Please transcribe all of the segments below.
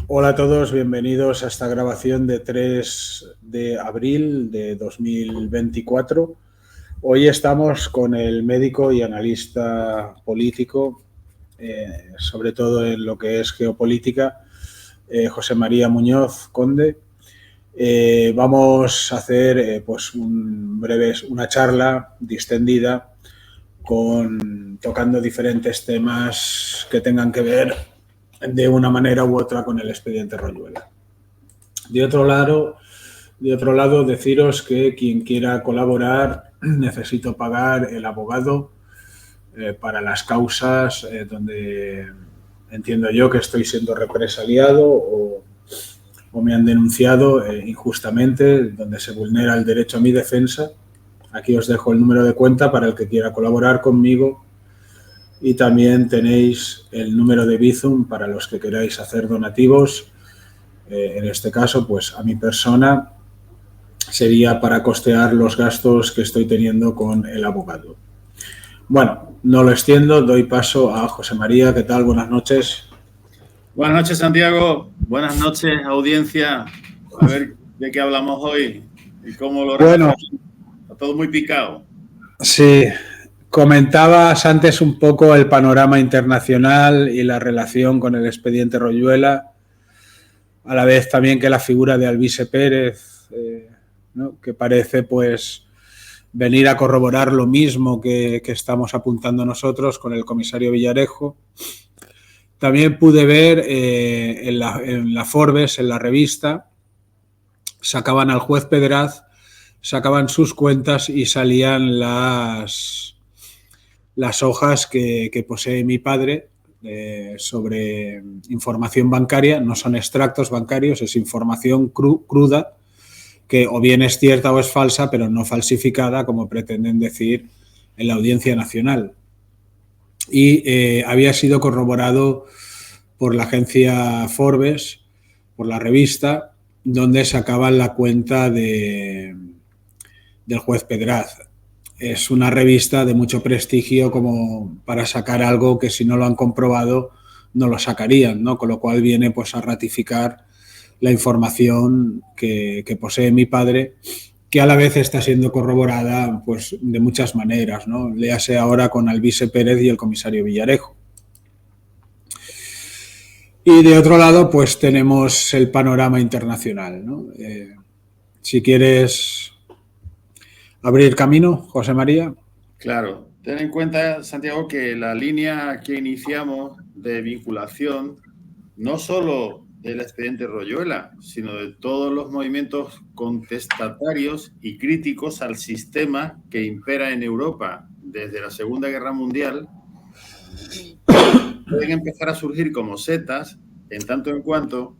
Hola a todos, bienvenidos a esta grabación de 3 de abril de 2024. Hoy estamos con el médico y analista político, sobre todo en lo que es geopolítica, José María Muñoz Conde. Vamos a hacer pues una charla distendida tocando diferentes temas que tengan que ver de una manera u otra con el expediente Royuela. De otro lado, deciros que quien quiera colaborar, necesito pagar el abogado para las causas donde entiendo yo que estoy siendo represaliado o me han denunciado injustamente, donde se vulnera el derecho a mi defensa. Aquí os dejo el número de cuenta para el que quiera colaborar conmigo. Y también tenéis el número de Bizum para los que queráis hacer donativos. En este caso, pues a mi persona sería para costear los gastos que estoy teniendo con el abogado. Bueno, no lo extiendo, doy paso a José María. ¿Qué tal? Buenas noches. Buenas noches, Santiago. Buenas noches, audiencia. A ver de qué hablamos hoy y cómo lo Bueno, está todo muy picado. Sí, comentabas antes un poco el panorama internacional y la relación con el expediente Royuela, a la vez también que la figura de Alvise Pérez, ¿no? Que parece pues venir a corroborar lo mismo que estamos apuntando nosotros con el comisario Villarejo. También pude ver en la Forbes, en la revista, sacaban al juez Pedraz, sacaban sus cuentas y salían las hojas que posee mi padre sobre información bancaria. No son extractos bancarios, es información cruda, que o bien es cierta o es falsa, pero no falsificada, como pretenden decir en la Audiencia Nacional. Y había sido corroborado por la agencia Forbes, por la revista, donde sacaban la cuenta del juez Pedraz. Es una revista de mucho prestigio como para sacar algo que si no lo han comprobado no lo sacarían, ¿no? Con lo cual viene pues a ratificar la información que posee mi padre, que a la vez está siendo corroborada pues de muchas maneras, ¿no? Léase ahora con Alvise Pérez y el comisario Villarejo. Y de otro lado pues tenemos el panorama internacional, ¿no? Si quieres abrir camino, José María. Claro, ten en cuenta, Santiago, que la línea que iniciamos de vinculación no solo del expediente Royuela, sino de todos los movimientos contestatarios y críticos al sistema que impera en Europa desde la Segunda Guerra Mundial, pueden empezar a surgir como setas en tanto en cuanto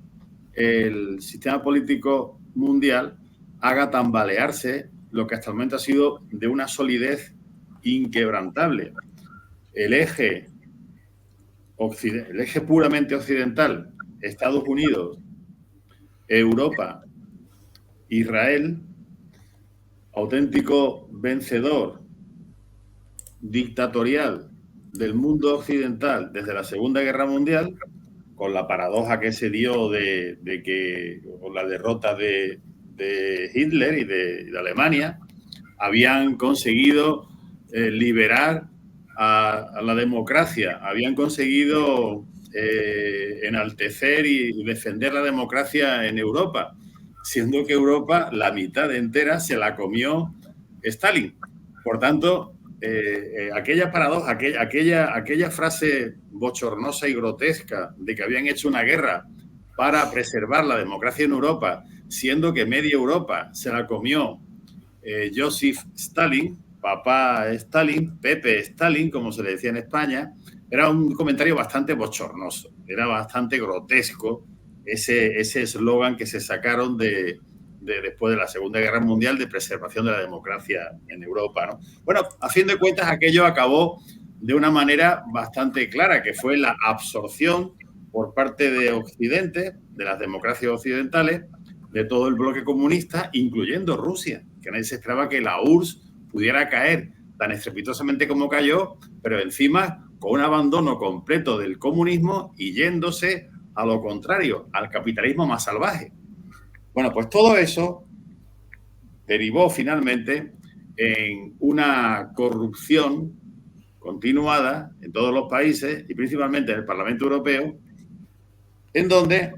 el sistema político mundial haga tambalearse lo que hasta el momento ha sido de una solidez inquebrantable. El eje puramente occidental, Estados Unidos, Europa, Israel, auténtico vencedor dictatorial del mundo occidental desde la Segunda Guerra Mundial, con la paradoja que se dio con la derrota de Hitler y de Alemania, habían conseguido liberar a la democracia, habían conseguido enaltecer y defender la democracia en Europa, siendo que Europa, la mitad entera, se la comió Stalin. Por tanto, aquella paradoja, aquella frase bochornosa y grotesca de que habían hecho una guerra para preservar la democracia en Europa, siendo que media Europa se la comió Joseph Stalin, papá Stalin, Pepe Stalin, como se le decía en España, era un comentario bastante bochornoso, era bastante grotesco ese eslogan que se sacaron después de la Segunda Guerra Mundial de preservación de la democracia en Europa, ¿no? Bueno, a fin de cuentas, aquello acabó de una manera bastante clara, que fue la absorción por parte de Occidente, de las democracias occidentales, de todo el bloque comunista, incluyendo Rusia, que nadie se esperaba que la URSS pudiera caer tan estrepitosamente como cayó, pero encima con un abandono completo del comunismo y yéndose a lo contrario, al capitalismo más salvaje. Bueno, pues todo eso derivó finalmente en una corrupción continuada en todos los países y principalmente en el Parlamento Europeo, en donde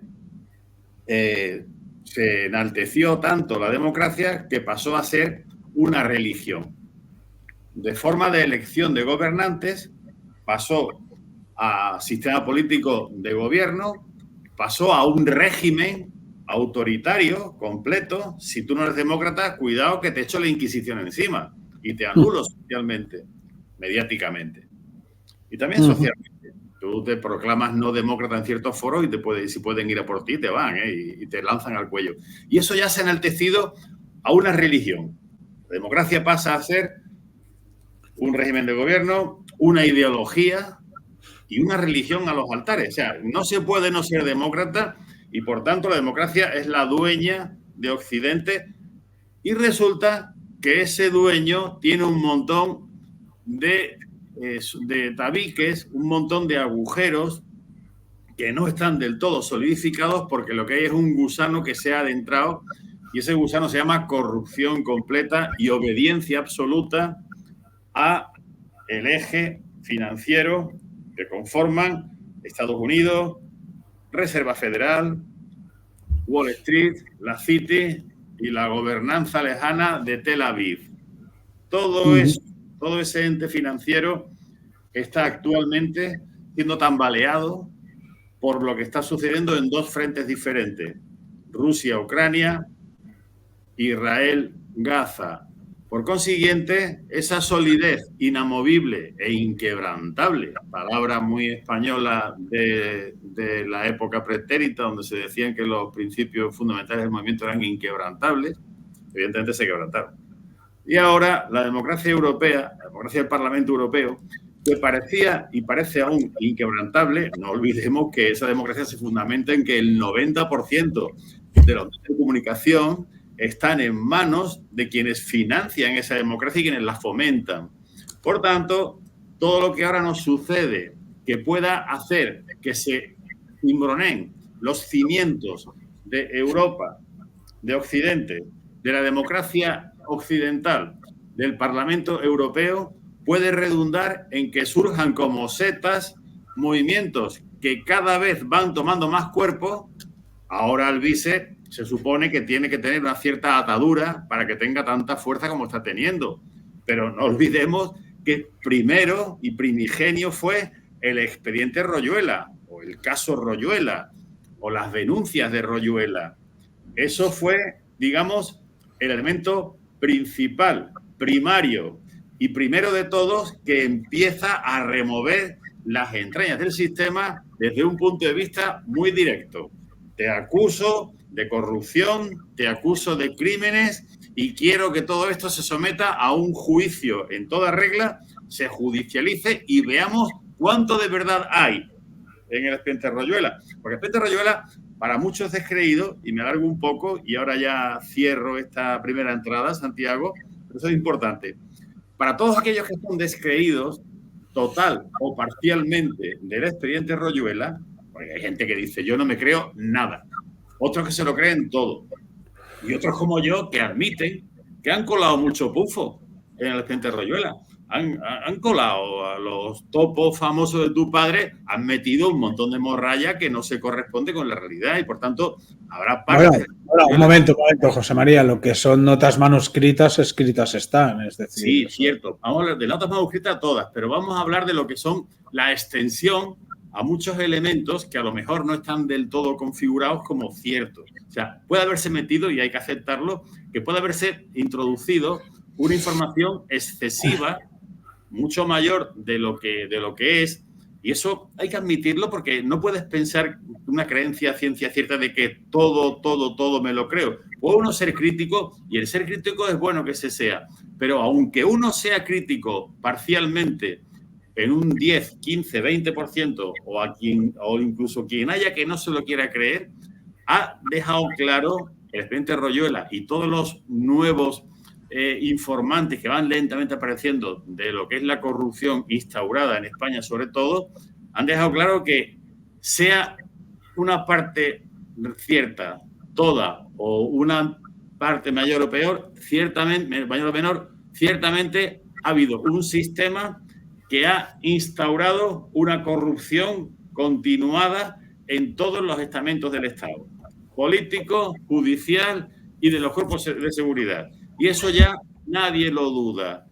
se enalteció tanto la democracia que pasó a ser una religión. De forma de elección de gobernantes pasó a sistema político de gobierno, pasó a un régimen autoritario completo. Si tú no eres demócrata, cuidado que te echo la Inquisición encima y te anulo socialmente, mediáticamente y también socialmente. Tú te proclamas no demócrata en ciertos foros y si pueden ir a por ti, te van y te lanzan al cuello. Y eso ya se ha enaltecido a una religión. La democracia pasa a ser un régimen de gobierno, una ideología y una religión a los altares. O sea, no se puede no ser demócrata y, por tanto, la democracia es la dueña de Occidente y resulta que ese dueño tiene un montón de tabiques, un montón de agujeros que no están del todo solidificados porque lo que hay es un gusano que se ha adentrado y ese gusano se llama corrupción completa y obediencia absoluta a el eje financiero que conforman Estados Unidos, Reserva Federal, Wall Street, la City y la gobernanza lejana de Tel Aviv. Todo eso, todo ese ente financiero está actualmente siendo tambaleado por lo que está sucediendo en dos frentes diferentes: Rusia-Ucrania, Israel-Gaza. Por consiguiente, esa solidez inamovible e inquebrantable, palabra muy española de la época pretérita, donde se decían que los principios fundamentales del movimiento eran inquebrantables, evidentemente se quebrantaron. Y ahora la democracia europea, la democracia del Parlamento Europeo, que parecía y parece aún inquebrantable, no olvidemos que esa democracia se fundamenta en que el 90% de los medios de comunicación están en manos de quienes financian esa democracia y quienes la fomentan. Por tanto, todo lo que ahora nos sucede que pueda hacer que se cimbroneen los cimientos de Europa, de Occidente, de la democracia occidental, del Parlamento Europeo, puede redundar en que surjan como setas movimientos que cada vez van tomando más cuerpo. Ahora el vice se supone que tiene que tener una cierta atadura para que tenga tanta fuerza como está teniendo. Pero no olvidemos que primero y primigenio fue el expediente Royuela o el caso Royuela o las denuncias de Royuela. Eso fue, digamos, el elemento principal, primario y primero de todos que empieza a remover las entrañas del sistema desde un punto de vista muy directo. Te acuso de corrupción, te acuso de crímenes y quiero que todo esto se someta a un juicio en toda regla, se judicialice y veamos cuánto de verdad hay en el expediente Royuela. Porque el expediente Royuela para muchos es descreído, y me alargo un poco y ahora ya cierro esta primera entrada, Santiago, pero eso es importante. Para todos aquellos que son descreídos, total o parcialmente, del expediente Royuela, porque hay gente que dice, yo no me creo nada. Otros que se lo creen todo. Y otros como yo que admiten que han colado mucho pufo en el expediente Royuela. Han colado a los topos famosos de tu padre, han metido un montón de morralla que no se corresponde con la realidad y, por tanto, habrá partes... Bueno, un momento, José María. Lo que son notas manuscritas, escritas están. Es decir, sí, eso... cierto. Vamos a hablar de notas manuscritas todas, pero vamos a hablar de lo que son la extensión a muchos elementos que a lo mejor no están del todo configurados como ciertos. O sea, puede haberse metido, y hay que aceptarlo, que puede haberse introducido una información excesiva, mucho mayor de lo que es, y eso hay que admitirlo porque no puedes pensar una creencia ciencia cierta de que todo me lo creo. Puede uno ser crítico y el ser crítico es bueno que se sea, pero aunque uno sea crítico parcialmente en un 10, 15, 20% o incluso quien haya que no se lo quiera creer, ha dejado claro el expediente Royuela y todos los nuevos informantes que van lentamente apareciendo de lo que es la corrupción instaurada en España sobre todo, han dejado claro que sea una parte cierta, toda, o una parte mayor o peor, ciertamente, mayor o menor, ciertamente ha habido un sistema que ha instaurado una corrupción continuada en todos los estamentos del Estado, político, judicial y de los cuerpos de seguridad. Y eso ya nadie lo duda.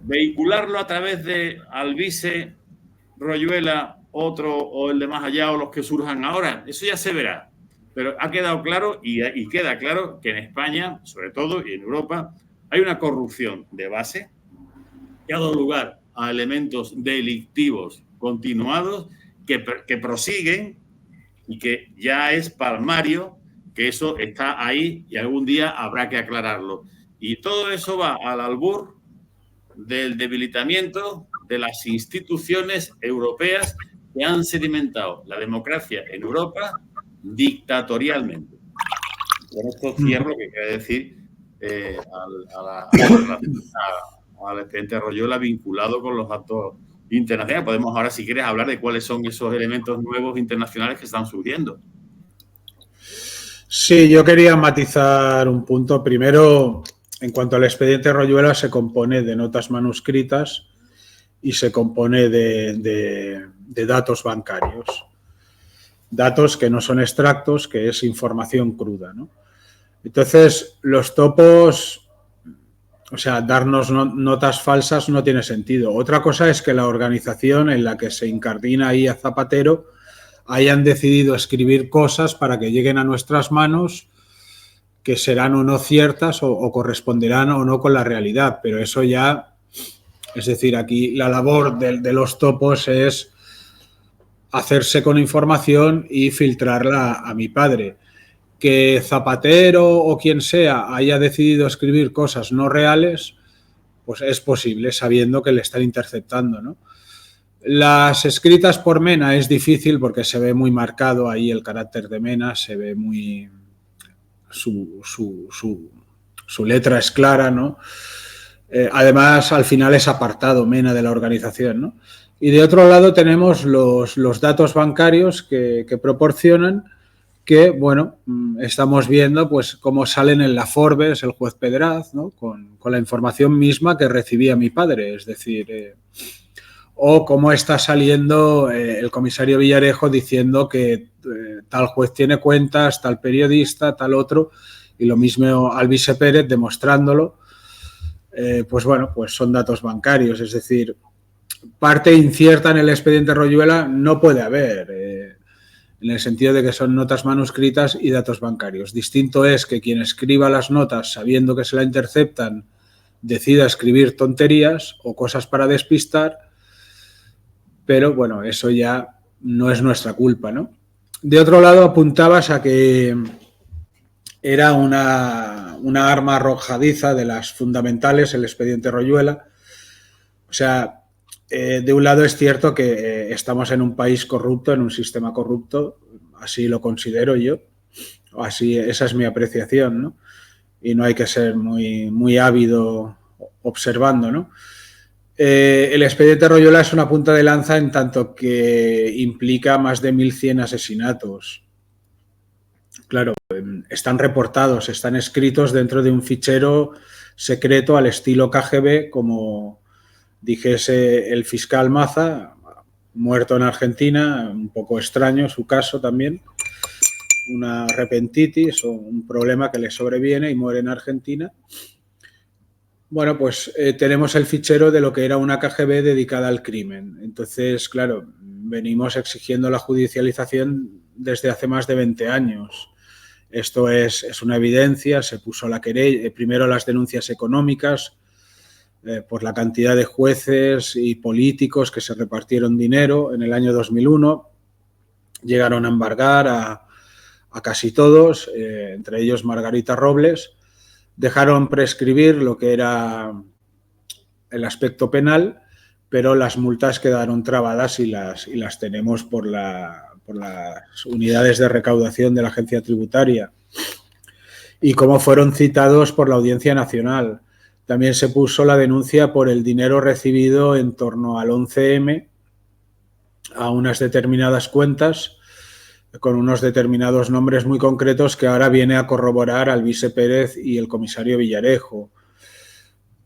Vehicularlo a través de Alvise, Royuela, otro o el de más allá o los que surjan ahora, eso ya se verá. Pero ha quedado claro y queda claro que en España, sobre todo, y en Europa, hay una corrupción de base que ha dado lugar a elementos delictivos continuados que prosiguen y que ya es palmario que eso está ahí y algún día habrá que aclararlo. Y todo eso va al albur del debilitamiento de las instituciones europeas que han sedimentado la democracia en Europa dictatorialmente. Con esto cierro lo que quiere decir al expediente Royuela vinculado con los actos internacionales. Podemos ahora, si quieres, hablar de cuáles son esos elementos nuevos internacionales que están surgiendo. Sí, yo quería matizar un punto. Primero, en cuanto al expediente Royuela, se compone de notas manuscritas y se compone de datos bancarios. Datos que no son extractos, que es información cruda, ¿no? Entonces, los topos, o sea, darnos notas falsas no tiene sentido. Otra cosa es que la organización en la que se incardina ahí a Zapatero hayan decidido escribir cosas para que lleguen a nuestras manos que serán o no ciertas o corresponderán o no con la realidad. Pero eso ya, es decir, aquí la labor de los topos es hacerse con información y filtrarla a mi padre. Que Zapatero o quien sea haya decidido escribir cosas no reales, pues es posible, sabiendo que le están interceptando, ¿no? Las escritas por Mena es difícil porque se ve muy marcado ahí el carácter de Mena, se ve muy... Su letra es clara, ¿no? Además, al final es apartado Mena de la organización, ¿no? Y de otro lado tenemos los datos bancarios que proporcionan, que, bueno, estamos viendo pues cómo salen en la Forbes, el juez Pedraz, ¿no? Con la información misma que recibía mi padre, es decir, o cómo está saliendo el comisario Villarejo diciendo que tal juez tiene cuentas, tal periodista, tal otro, y lo mismo Alvise Pérez demostrándolo. Pues bueno, pues son datos bancarios, es decir, parte incierta en el expediente Royuela no puede haber, en el sentido de que son notas manuscritas y datos bancarios. Distinto es que quien escriba las notas sabiendo que se la interceptan decida escribir tonterías o cosas para despistar, pero bueno, eso ya no es nuestra culpa, ¿no? De otro lado, apuntabas a que era una arma arrojadiza de las fundamentales, el expediente Royuela. O sea, de un lado es cierto que estamos en un país corrupto, en un sistema corrupto, así lo considero yo, así esa es mi apreciación, ¿no? Y no hay que ser muy ávido observando, ¿no? El expediente Royuela es una punta de lanza en tanto que implica más de 1.100 asesinatos. Claro, están reportados, están escritos dentro de un fichero secreto al estilo KGB, como dijese el fiscal Maza, muerto en Argentina, un poco extraño su caso también, una repentitis o un problema que le sobreviene y muere en Argentina. Bueno, pues tenemos el fichero de lo que era una KGB dedicada al crimen. Entonces, claro, venimos exigiendo la judicialización desde hace más de 20 años. Esto es una evidencia, se puso la querella, primero las denuncias económicas, por la cantidad de jueces y políticos que se repartieron dinero en el año 2001. Llegaron a embargar a casi todos, entre ellos Margarita Robles. Dejaron prescribir lo que era el aspecto penal, pero las multas quedaron trabadas y las tenemos por las unidades de recaudación de la agencia tributaria. Y cómo fueron citados por la Audiencia Nacional. También se puso la denuncia por el dinero recibido en torno al 11M a unas determinadas cuentas con unos determinados nombres muy concretos que ahora viene a corroborar Alvise Pérez y el comisario Villarejo.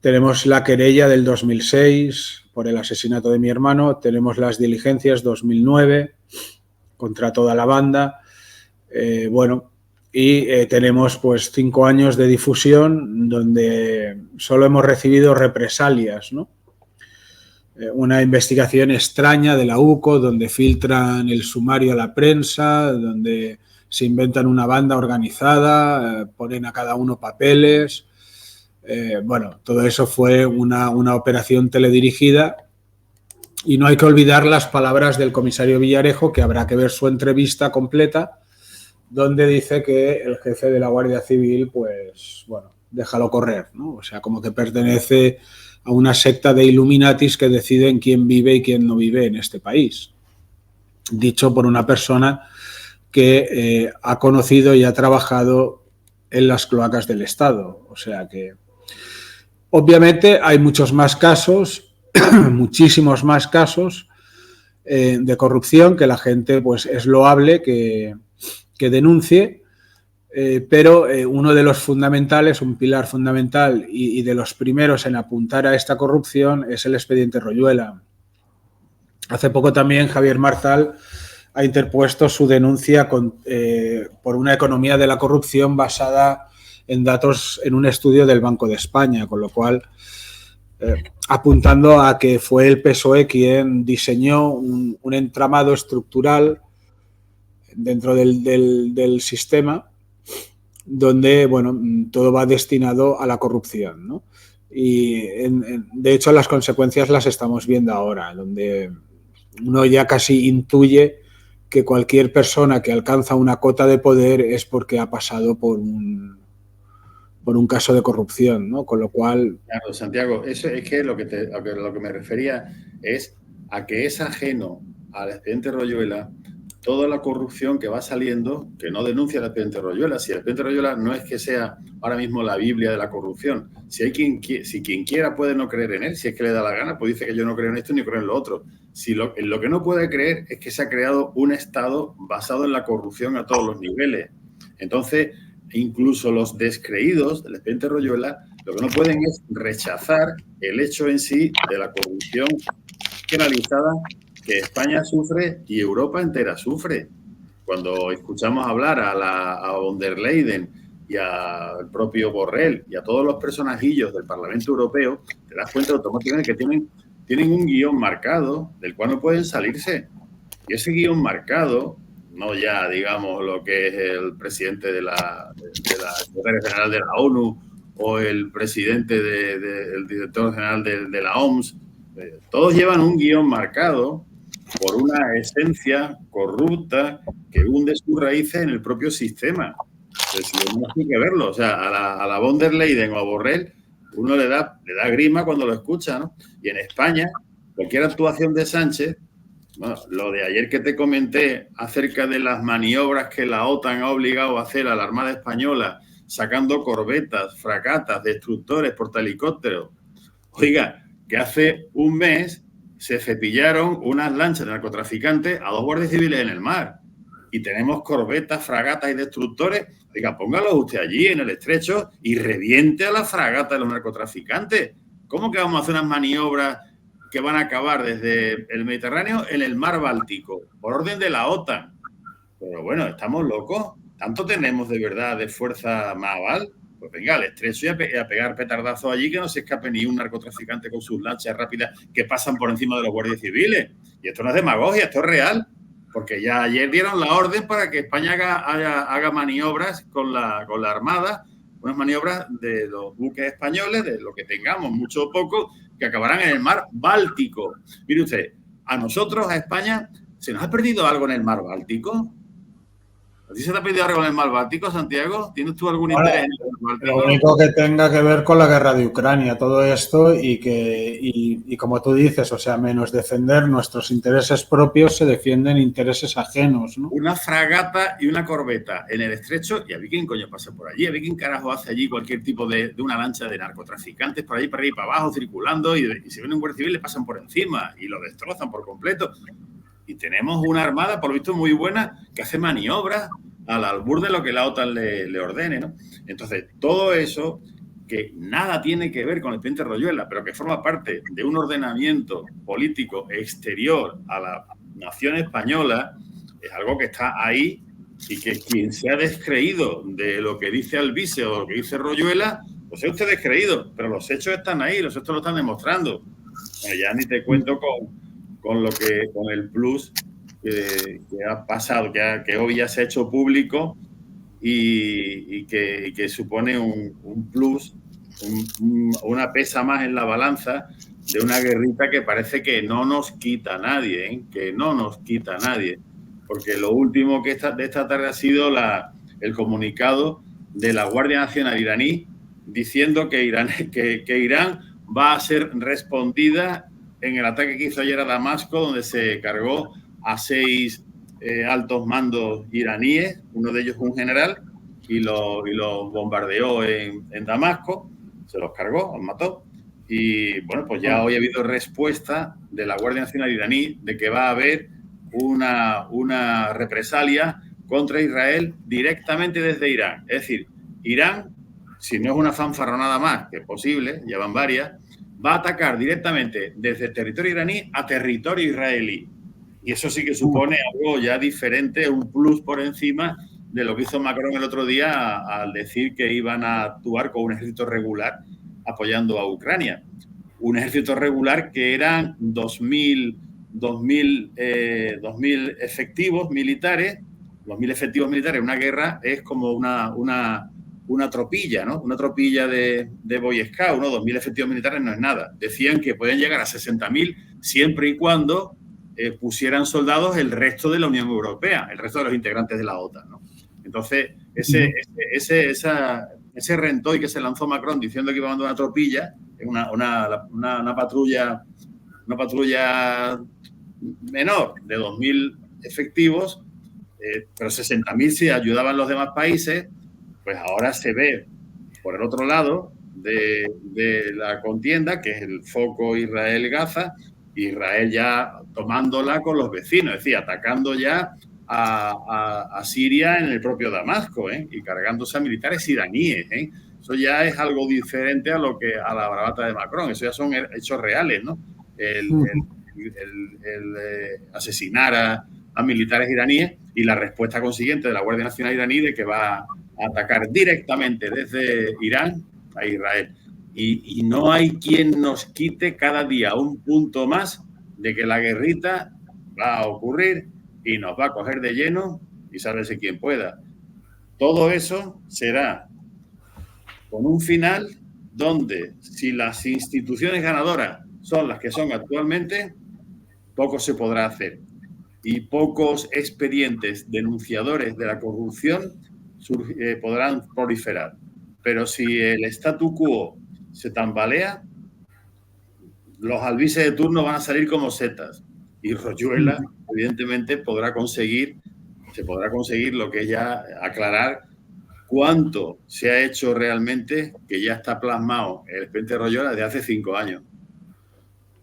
Tenemos la querella del 2006 por el asesinato de mi hermano, tenemos las diligencias 2009 contra toda la banda, tenemos pues 5 años de difusión donde solo hemos recibido represalias, ¿no? Una investigación extraña de la UCO donde filtran el sumario a la prensa, donde se inventan una banda organizada, ponen a cada uno papeles. Todo eso fue una operación teledirigida y no hay que olvidar las palabras del comisario Villarejo, que habrá que ver su entrevista completa, donde dice que el jefe de la Guardia Civil, pues, déjalo correr, ¿no? O sea, como que pertenece a una secta de Illuminatis que deciden quién vive y quién no vive en este país. Dicho por una persona que ha conocido y ha trabajado en las cloacas del Estado. O sea que, obviamente, hay muchos más casos, muchísimos más casos de corrupción que la gente, pues, es loable que denuncie, pero uno de los fundamentales, un pilar fundamental y de los primeros en apuntar a esta corrupción es el expediente Royuela. Hace poco también Javier Marzal ha interpuesto su denuncia por una economía de la corrupción basada en datos en un estudio del Banco de España, con lo cual apuntando a que fue el PSOE quien diseñó un entramado estructural dentro del sistema donde todo va destinado a la corrupción, ¿no? Y de hecho las consecuencias las estamos viendo ahora, donde uno ya casi intuye que cualquier persona que alcanza una cota de poder es porque ha pasado por un caso de corrupción, ¿no? Con lo cual... Claro, Santiago, eso es que lo que me refería es a que es ajeno al expediente Royuela toda la corrupción que va saliendo, que no denuncia el expediente Royuela. Si el expediente Royuela no es que sea ahora mismo la Biblia de la corrupción. Si quien quiera puede no creer en él, si es que le da la gana, pues dice que yo no creo en esto ni creo en lo otro. En lo que no puede creer es que se ha creado un Estado basado en la corrupción a todos los niveles. Entonces, incluso los descreídos del expediente Royuela lo que no pueden es rechazar el hecho en sí de la corrupción generalizada que España sufre y Europa entera sufre. Cuando escuchamos hablar a von der Leyen y al propio Borrell y a todos los personajillos del Parlamento Europeo, te das cuenta automáticamente que tienen un guión marcado del cual no pueden salirse. Y ese guión marcado, no ya, digamos, lo que es el presidente de la secretaria general de la ONU o el presidente el director general de la OMS, todos llevan un guión marcado por una esencia corrupta que hunde sus raíces en el propio sistema. Entonces, uno tiene que verlo. O sea, a la von der Leyen o a Borrell uno le da grima cuando lo escucha, ¿no? Y en España, cualquier actuación de Sánchez, bueno, lo de ayer que te comenté acerca de las maniobras que la OTAN ha obligado a hacer a la Armada Española, sacando corbetas, fragatas, destructores, portahelicópteros. Oiga, que hace un mes se cepillaron unas lanchas de narcotraficantes a 2 guardias civiles en el mar. Y tenemos corbetas, fragatas y destructores. Oiga, póngalo usted allí en el estrecho y reviente a la fragata de los narcotraficantes. ¿Cómo que vamos a hacer unas maniobras que van a acabar desde el Mediterráneo en el mar Báltico, por orden de la OTAN? Pero bueno, ¿estamos locos? ¿Tanto tenemos de verdad de fuerza naval? Pues venga, al estrecho y a pegar petardazos allí, que no se escape ni un narcotraficante con sus lanchas rápidas que pasan por encima de los guardias civiles. Y esto no es demagogia, esto es real. Porque ya ayer dieron la orden para que España haga maniobras con la Armada, unas maniobras de los buques españoles, de lo que tengamos, mucho o poco, que acabarán en el mar Báltico. Mire usted, a nosotros, a España, ¿se nos ha perdido algo en el mar Báltico? ¿A ti se te ha perdido algo en el mar Báltico, Santiago? ¿Tienes tú algún interés en el mar Báltico? Lo único que tenga que ver con la guerra de Ucrania, todo esto, y como tú dices, o sea, menos defender nuestros intereses propios, se defienden intereses ajenos, ¿no? Una fragata y una corbeta en el estrecho, y a ver quién coño pasa por allí, a ver quién carajo hace allí cualquier tipo de una lancha de narcotraficantes por ahí para arriba y para abajo, circulando, y si ven un guardia civil le pasan por encima y lo destrozan por completo. Y tenemos una armada, por lo visto, muy buena, que hace maniobras al albur de lo que la OTAN le ordene, ¿no? Entonces, todo eso, que nada tiene que ver con el presidente Royuela, pero que forma parte de un ordenamiento político exterior a la nación española, es algo que está ahí y que quien se ha descreído de lo que dice Alvise o lo que dice Royuela, pues es usted descreído, pero los hechos están ahí, los hechos lo están demostrando. Bueno, ya ni te cuento con el plus que ha pasado, que hoy ya se ha hecho público y que supone un plus, una pesa más en la balanza de una guerrita que parece que no nos quita a nadie, ¿eh? Que no nos quita a nadie. Porque lo último de esta tarde ha sido el comunicado de la Guardia Nacional iraní diciendo que Irán va a ser respondida en el ataque que hizo ayer a Damasco, donde se cargó a 6 altos mandos iraníes, uno de ellos un general, y los bombardeó en Damasco, se los cargó, los mató. Y bueno, pues ya hoy ha habido respuesta de la Guardia Nacional iraní de que va a haber una represalia contra Israel directamente desde Irán. Es decir, Irán, si no es una fanfarronada más, que es posible, ya van varias, va a atacar directamente desde el territorio iraní a territorio israelí. Y eso sí que supone algo ya diferente, un plus por encima de lo que hizo Macron el otro día al decir que iban a actuar con un ejército regular apoyando a Ucrania. Un ejército regular que eran 2.000 efectivos militares. 2.000 efectivos militares en una guerra es como una tropilla, ¿no? Una tropilla de Boy Scout, ¿no? 2.000 efectivos militares no es nada. Decían que pueden llegar a 60.000 siempre y cuando pusieran soldados el resto de la Unión Europea, el resto de los integrantes de la OTAN, ¿no? Entonces, ese rentoy que se lanzó Macron diciendo que iba a mandar una tropilla, una patrulla menor de 2.000 efectivos, pero 60.000 si ayudaban los demás países, pues ahora se ve por el otro lado de la contienda, que es el foco Israel-Gaza, Israel ya tomándola con los vecinos, es decir, atacando ya a Siria en el propio Damasco, y cargándose a militares iraníes. Eso ya es algo diferente a la bravata de Macron, eso ya son hechos reales, ¿no? El asesinar a militares iraníes y la respuesta consiguiente de la Guardia Nacional iraní de que va a atacar directamente desde Irán a Israel. Y no hay quien nos quite cada día un punto más de que la guerrita va a ocurrir y nos va a coger de lleno y sálvese quien pueda. Todo eso será con un final donde, si las instituciones ganadoras son las que son actualmente, poco se podrá hacer. Y pocos expedientes denunciadores de la corrupción podrán proliferar. Pero si el statu quo se tambalea, los albises de turno van a salir como setas. Y Royuela, evidentemente, se podrá conseguir lo que es ya aclarar cuánto se ha hecho realmente, que ya está plasmado en el expediente de Royuela desde hace 5 años.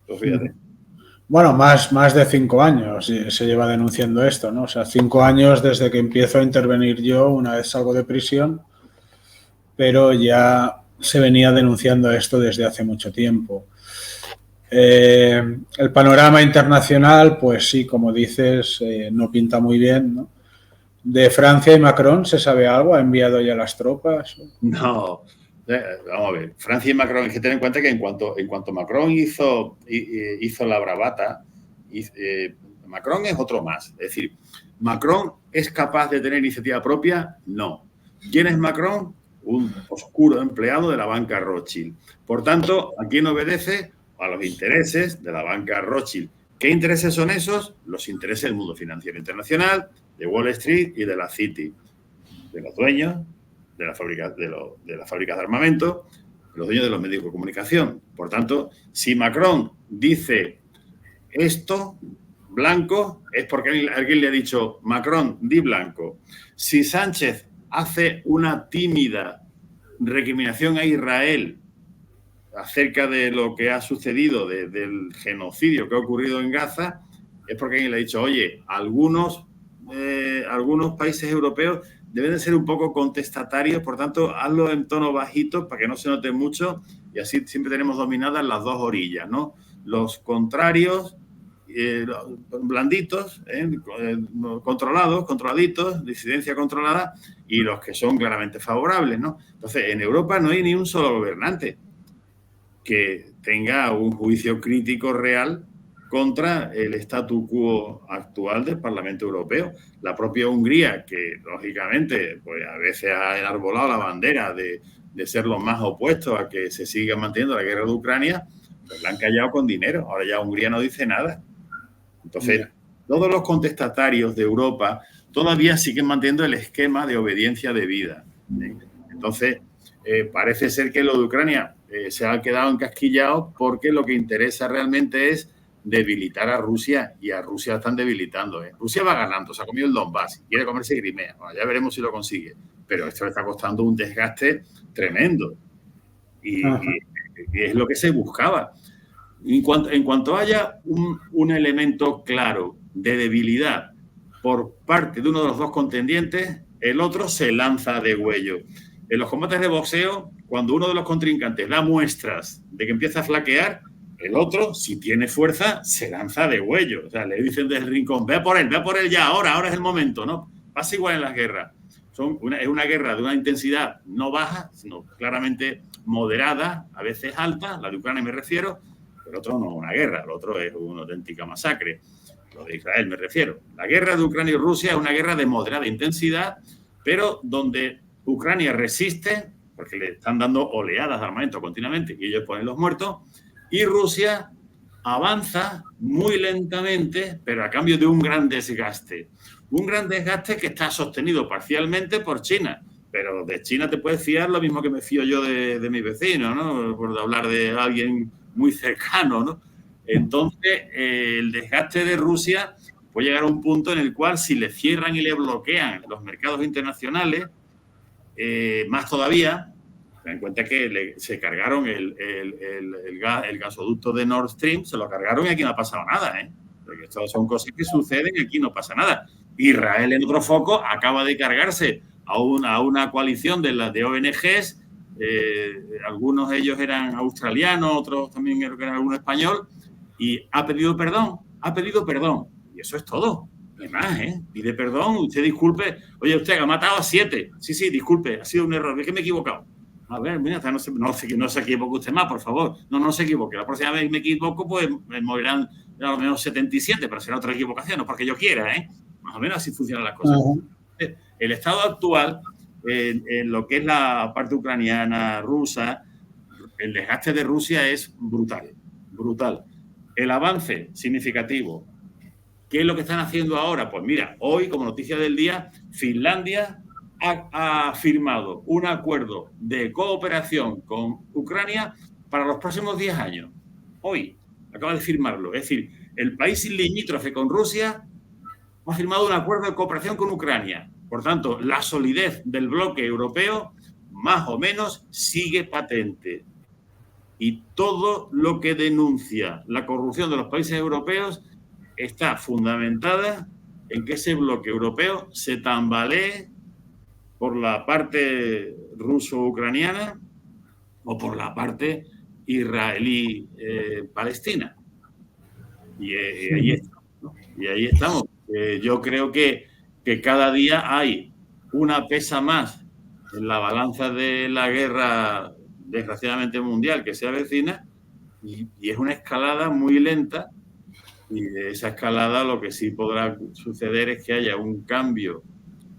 Pues fíjate. Bueno, más de 5 años se lleva denunciando esto, ¿no? O sea, 5 años desde que empiezo a intervenir yo una vez salgo de prisión, pero ya se venía denunciando esto desde hace mucho tiempo. El panorama internacional, pues sí, como dices, no pinta muy bien, ¿no? ¿De Francia y Macron se sabe algo? ¿Ha enviado ya las tropas? No, vamos a ver. Francia y Macron, hay que tener en cuenta que en cuanto Macron hizo la bravata, Macron es otro más. Es decir, ¿Macron es capaz de tener iniciativa propia? No. ¿Quién es Macron? Un oscuro empleado de la banca Rothschild. Por tanto, ¿a quién obedece? A los intereses de la banca Rothschild. ¿Qué intereses son esos? Los intereses del mundo financiero internacional, de Wall Street y de la City, de los dueños de las fábricas de armamento, los dueños de los medios de comunicación. Por tanto, si Macron dice esto, blanco, es porque alguien le ha dicho, Macron, di blanco. Si Sánchez hace una tímida recriminación a Israel acerca de lo que ha sucedido, del genocidio que ha ocurrido en Gaza, es porque alguien le ha dicho, oye, algunos países europeos deben de ser un poco contestatarios, por tanto, hazlo en tono bajito para que no se note mucho y así siempre tenemos dominadas las dos orillas, ¿no? Los contrarios, blanditos, controladitos, disidencia controlada, y los que son claramente favorables, ¿no? Entonces, en Europa no hay ni un solo gobernante que tenga un juicio crítico real contra el statu quo actual del Parlamento Europeo. La propia Hungría, que lógicamente pues a veces ha enarbolado la bandera de ser los más opuestos a que se siga manteniendo la guerra de Ucrania, pues la han callado con dinero. Ahora ya Hungría no dice nada. Entonces, todos los contestatarios de Europa todavía siguen manteniendo el esquema de obediencia debida. Entonces, parece ser que lo de Ucrania se ha quedado encasquillado porque lo que interesa realmente es debilitar a Rusia, y a Rusia la están debilitando. Rusia va ganando, se ha comido el Donbass, quiere comerse Crimea. Bueno, ya veremos si lo consigue, pero esto le está costando un desgaste tremendo y es lo que se buscaba. En cuanto haya un elemento claro de debilidad por parte de uno de los dos contendientes, el otro se lanza de huello. En los combates de boxeo, cuando uno de los contrincantes da muestras de que empieza a flaquear, el otro, si tiene fuerza, se lanza de huello. O sea, le dicen desde el rincón, ve por él ya, ahora es el momento, ¿no? Pasa igual en las guerras. Es una guerra de una intensidad no baja, sino claramente moderada, a veces alta, la de Ucrania me refiero. El otro no es una guerra, el otro es una auténtica masacre. Lo de Israel me refiero. La guerra de Ucrania y Rusia es una guerra de moderada intensidad, pero donde Ucrania resiste, porque le están dando oleadas de armamento continuamente y ellos ponen los muertos, y Rusia avanza muy lentamente, pero a cambio de un gran desgaste. Un gran desgaste que está sostenido parcialmente por China. Pero de China te puedes fiar lo mismo que me fío yo de mi vecino, ¿no? Por hablar de alguien muy cercano, ¿no? Entonces, el desgaste de Rusia puede llegar a un punto en el cual, si le cierran y le bloquean los mercados internacionales, más todavía, ten en cuenta que se cargaron el gasoducto de Nord Stream, se lo cargaron y aquí no ha pasado nada, ¿eh? Porque estas son cosas que suceden y aquí no pasa nada. Israel, en otro foco, acaba de cargarse a una coalición de ONGs, algunos de ellos eran australianos, otros también eran algún español, y ha pedido perdón. Y eso es todo. No hay más, ¿eh? Pide perdón, usted disculpe. Oye, usted ha matado a 7. Sí, disculpe, ha sido un error, es que me he equivocado. A ver, mira, no se equivoque usted más, por favor. No se equivoque. La próxima vez me equivoco, pues me morirán a lo menos 77, pero será otra equivocación, no porque yo quiera, ¿eh? Más o menos así funcionan las cosas. El estado actual, en lo que es la parte ucraniana, rusa, el desgaste de Rusia es brutal. El avance significativo. ¿Qué es lo que están haciendo ahora? Pues mira, hoy, como noticia del día, Finlandia ha firmado un acuerdo de cooperación con Ucrania para los próximos 10 años. Hoy acaba de firmarlo. Es decir, el país limítrofe con Rusia ha firmado un acuerdo de cooperación con Ucrania. Por tanto, la solidez del bloque europeo más o menos sigue patente. Y todo lo que denuncia la corrupción de los países europeos está fundamentada en que ese bloque europeo se tambalee por la parte ruso-ucraniana o por la parte israelí-palestina. Y ahí estamos. Yo creo que cada día hay una pesa más en la balanza de la guerra, desgraciadamente mundial, que se avecina, y es una escalada muy lenta, y de esa escalada lo que sí podrá suceder es que haya un cambio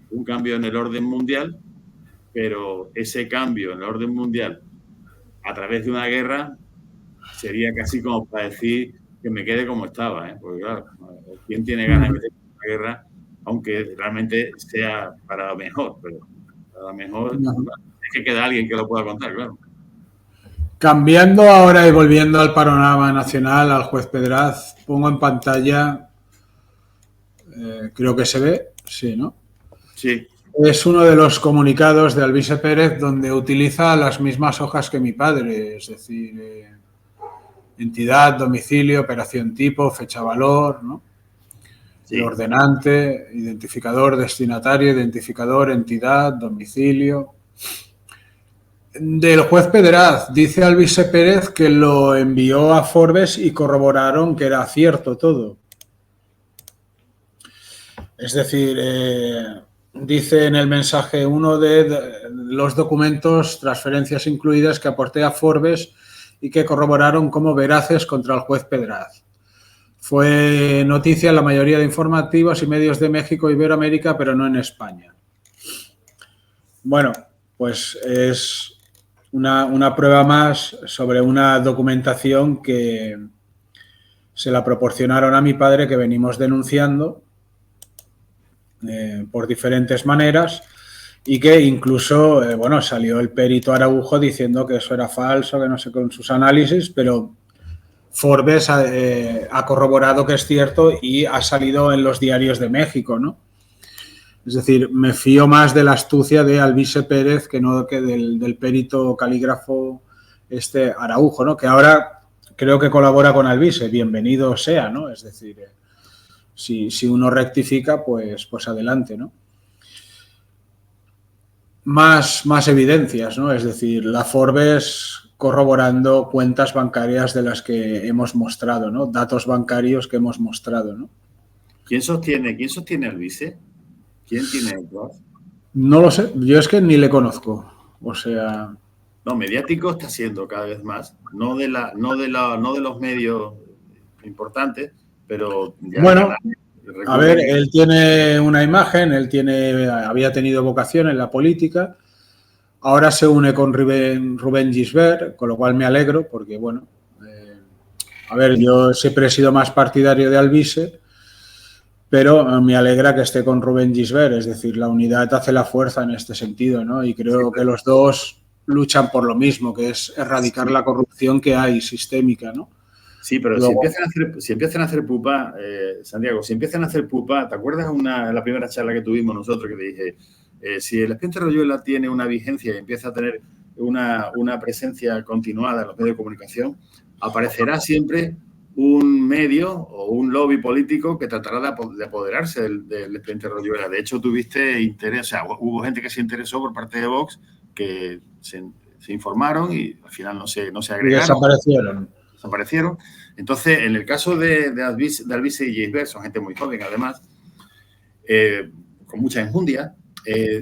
en el orden mundial, pero ese cambio en el orden mundial a través de una guerra sería casi como para decir que me quede como estaba, ¿eh? Porque claro, ¿quién tiene ganas de meter en una guerra, aunque realmente sea para mejor? Pero para mejor es que queda alguien que lo pueda contar, claro. Cambiando ahora y volviendo al panorama nacional, al juez Pedraz, pongo en pantalla, creo que se ve, sí, ¿no? Sí. Es uno de los comunicados de Alvise Pérez donde utiliza las mismas hojas que mi padre, es decir, entidad, domicilio, operación tipo, fecha valor, ¿no? el ordenante, identificador, destinatario, identificador, entidad, domicilio. Del juez Pedraz, dice Alvise Pérez que lo envió a Forbes y corroboraron que era cierto todo. Es decir, dice en el mensaje uno de los documentos, transferencias incluidas, que aporté a Forbes y que corroboraron como veraces contra el juez Pedraz. Fue noticia en la mayoría de informativos y medios de México y Iberoamérica, pero no en España. Bueno, pues es una prueba más sobre una documentación que se la proporcionaron a mi padre, que venimos denunciando por diferentes maneras, y que incluso, bueno, salió el perito Araujo diciendo que eso era falso, que no sé, con sus análisis, pero Forbes ha corroborado que es cierto y ha salido en los diarios de México, ¿no? Es decir, me fío más de la astucia de Alvise Pérez que no que del perito calígrafo Araujo, ¿no? Que ahora creo que colabora con Alvise, bienvenido sea, ¿no? Es decir, si uno rectifica, pues adelante, ¿no? Más evidencias, ¿no? Es decir, la Forbes corroborando cuentas bancarias de las que hemos mostrado, ¿no? Datos bancarios que hemos mostrado, ¿no? ¿Quién sostiene Alvise? ¿Quién tiene el blog? No lo sé, yo es que ni le conozco, o sea... No, mediático está siendo cada vez más, no de los medios importantes, pero ya... Bueno, a ver, él tiene una imagen, había tenido vocación en la política, ahora se une con Rubén Gisbert, con lo cual me alegro, porque bueno, a ver, yo siempre he sido más partidario de Alvise, pero me alegra que esté con Rubén Gisbert, es decir, la unidad hace la fuerza en este sentido, ¿no? Y creo que los dos luchan por lo mismo, que es erradicar la corrupción que hay sistémica, ¿no? Sí, pero luego, si empiezan a hacer pupa, Santiago, si empiezan a hacer pupa, ¿te acuerdas la primera charla que tuvimos nosotros que te dije, si el expediente Royuela tiene una vigencia y empieza a tener una presencia continuada en los medios de comunicación, aparecerá siempre un medio o un lobby político que tratará de apoderarse del expediente Royuela? De hecho, tuviste interés, o sea, hubo gente que se interesó por parte de Vox, que se informaron y al final no se agregaron. Y desaparecieron. Entonces, en el caso de Alvise y Gisbert, son gente muy joven, además, con mucha enjundia,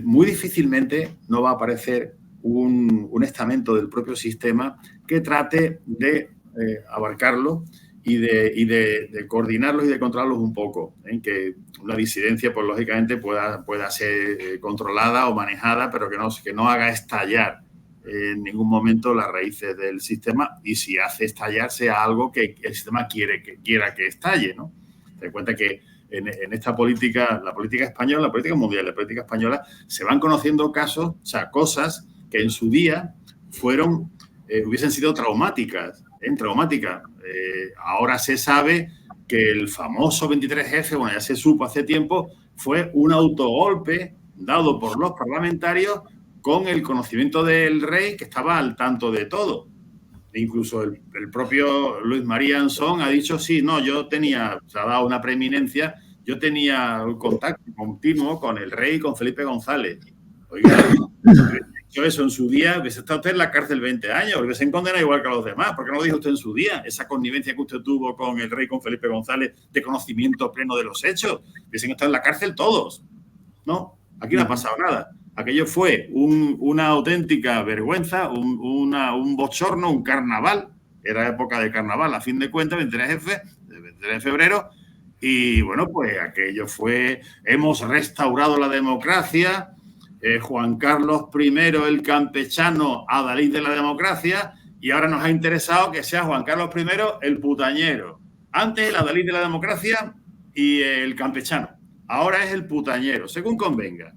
muy difícilmente no va a aparecer un estamento del propio sistema que trate de abarcarlo y de coordinarlos y de controlarlos un poco, en que una disidencia, pues lógicamente, pueda ser controlada o manejada, pero que no haga estallar en ningún momento las raíces del sistema, y si hace estallar sea algo que el sistema quiera que estalle, ¿no? Ten en cuenta que en esta política, la política española, la política mundial, la política española, se van conociendo casos, o sea, cosas que en su día hubiesen sido traumáticas. Ahora se sabe que el famoso 23F, bueno, ya se supo hace tiempo, fue un autogolpe dado por los parlamentarios con el conocimiento del rey, que estaba al tanto de todo. Incluso el propio Luis María Anson ha dicho, sí, no, se ha dado una preeminencia, yo tenía un contacto continuo con el rey y con Felipe González. Oiga, eso en su día, hubiese estado usted en la cárcel 20 años, hubiese condenado igual que a los demás. ¿Por qué no lo dijo usted en su día? Esa connivencia que usted tuvo con el rey, con Felipe González, de conocimiento pleno de los hechos, hubiesen estado en la cárcel todos. No, aquí no ha pasado nada. Aquello fue una auténtica vergüenza, un bochorno, un carnaval. Era época de carnaval, a fin de cuentas, 23 de febrero. Y bueno, pues aquello fue, hemos restaurado la democracia, Juan Carlos I, el campechano, adalid de la democracia, y ahora nos ha interesado que sea Juan Carlos I el putañero. Antes el adalid de la democracia y el campechano. Ahora es el putañero, según convenga.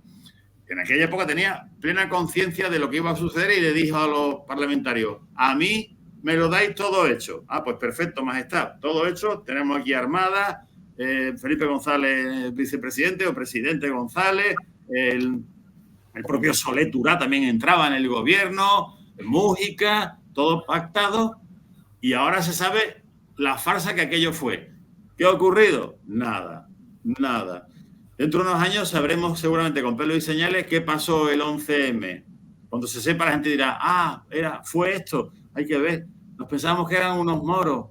En aquella época tenía plena conciencia de lo que iba a suceder y le dijo a los parlamentarios, a mí me lo dais todo hecho. Ah, pues perfecto, majestad, todo hecho. Tenemos aquí Armada, Felipe González, vicepresidente o presidente González, el propio Soler Turá también entraba en el gobierno, Mújica, todo pactado, y ahora se sabe la farsa que aquello fue. ¿Qué ha ocurrido? Nada. nada. Dentro de unos años sabremos seguramente con pelos y señales qué pasó el 11M. Cuando se sepa, la gente dirá, fue esto, hay que ver. Nos pensábamos que eran unos moros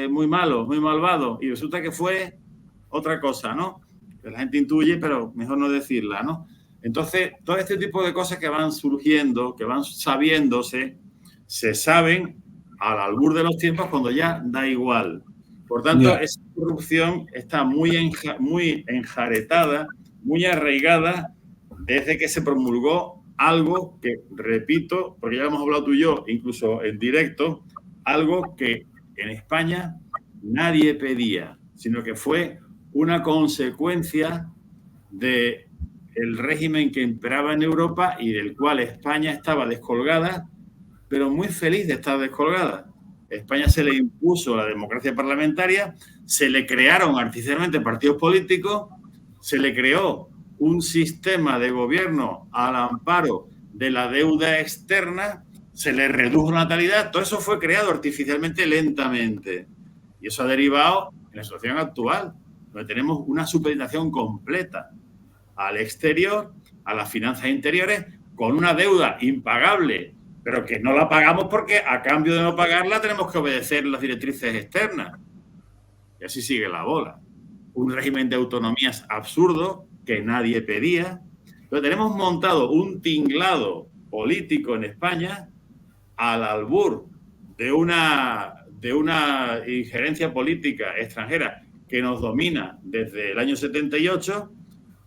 muy malos, muy malvados, y resulta que fue otra cosa, ¿no? Que la gente intuye, pero mejor no decirla, ¿no? Entonces, todo este tipo de cosas que van surgiendo, que van sabiéndose, se saben al albur de los tiempos cuando ya da igual. Por tanto, esa corrupción está muy enjaretada, muy arraigada desde que se promulgó algo que, repito, porque ya hemos hablado tú y yo, incluso en directo, algo que en España nadie pedía, sino que fue una consecuencia del régimen que imperaba en Europa y del cual España estaba descolgada, pero muy feliz de estar descolgada. A España se le impuso la democracia parlamentaria, se le crearon artificialmente partidos políticos, se le creó un sistema de gobierno al amparo de la deuda externa, se le redujo la natalidad, todo eso fue creado artificialmente lentamente. Y eso ha derivado en la situación actual, donde tenemos una supeditación completa al exterior, a las finanzas interiores, con una deuda impagable, pero que no la pagamos porque a cambio de no pagarla tenemos que obedecer las directrices externas. Y así sigue la bola. Un régimen de autonomías absurdo que nadie pedía. Pero tenemos montado un tinglado político en España al albur de una injerencia política extranjera que nos domina desde el año 78,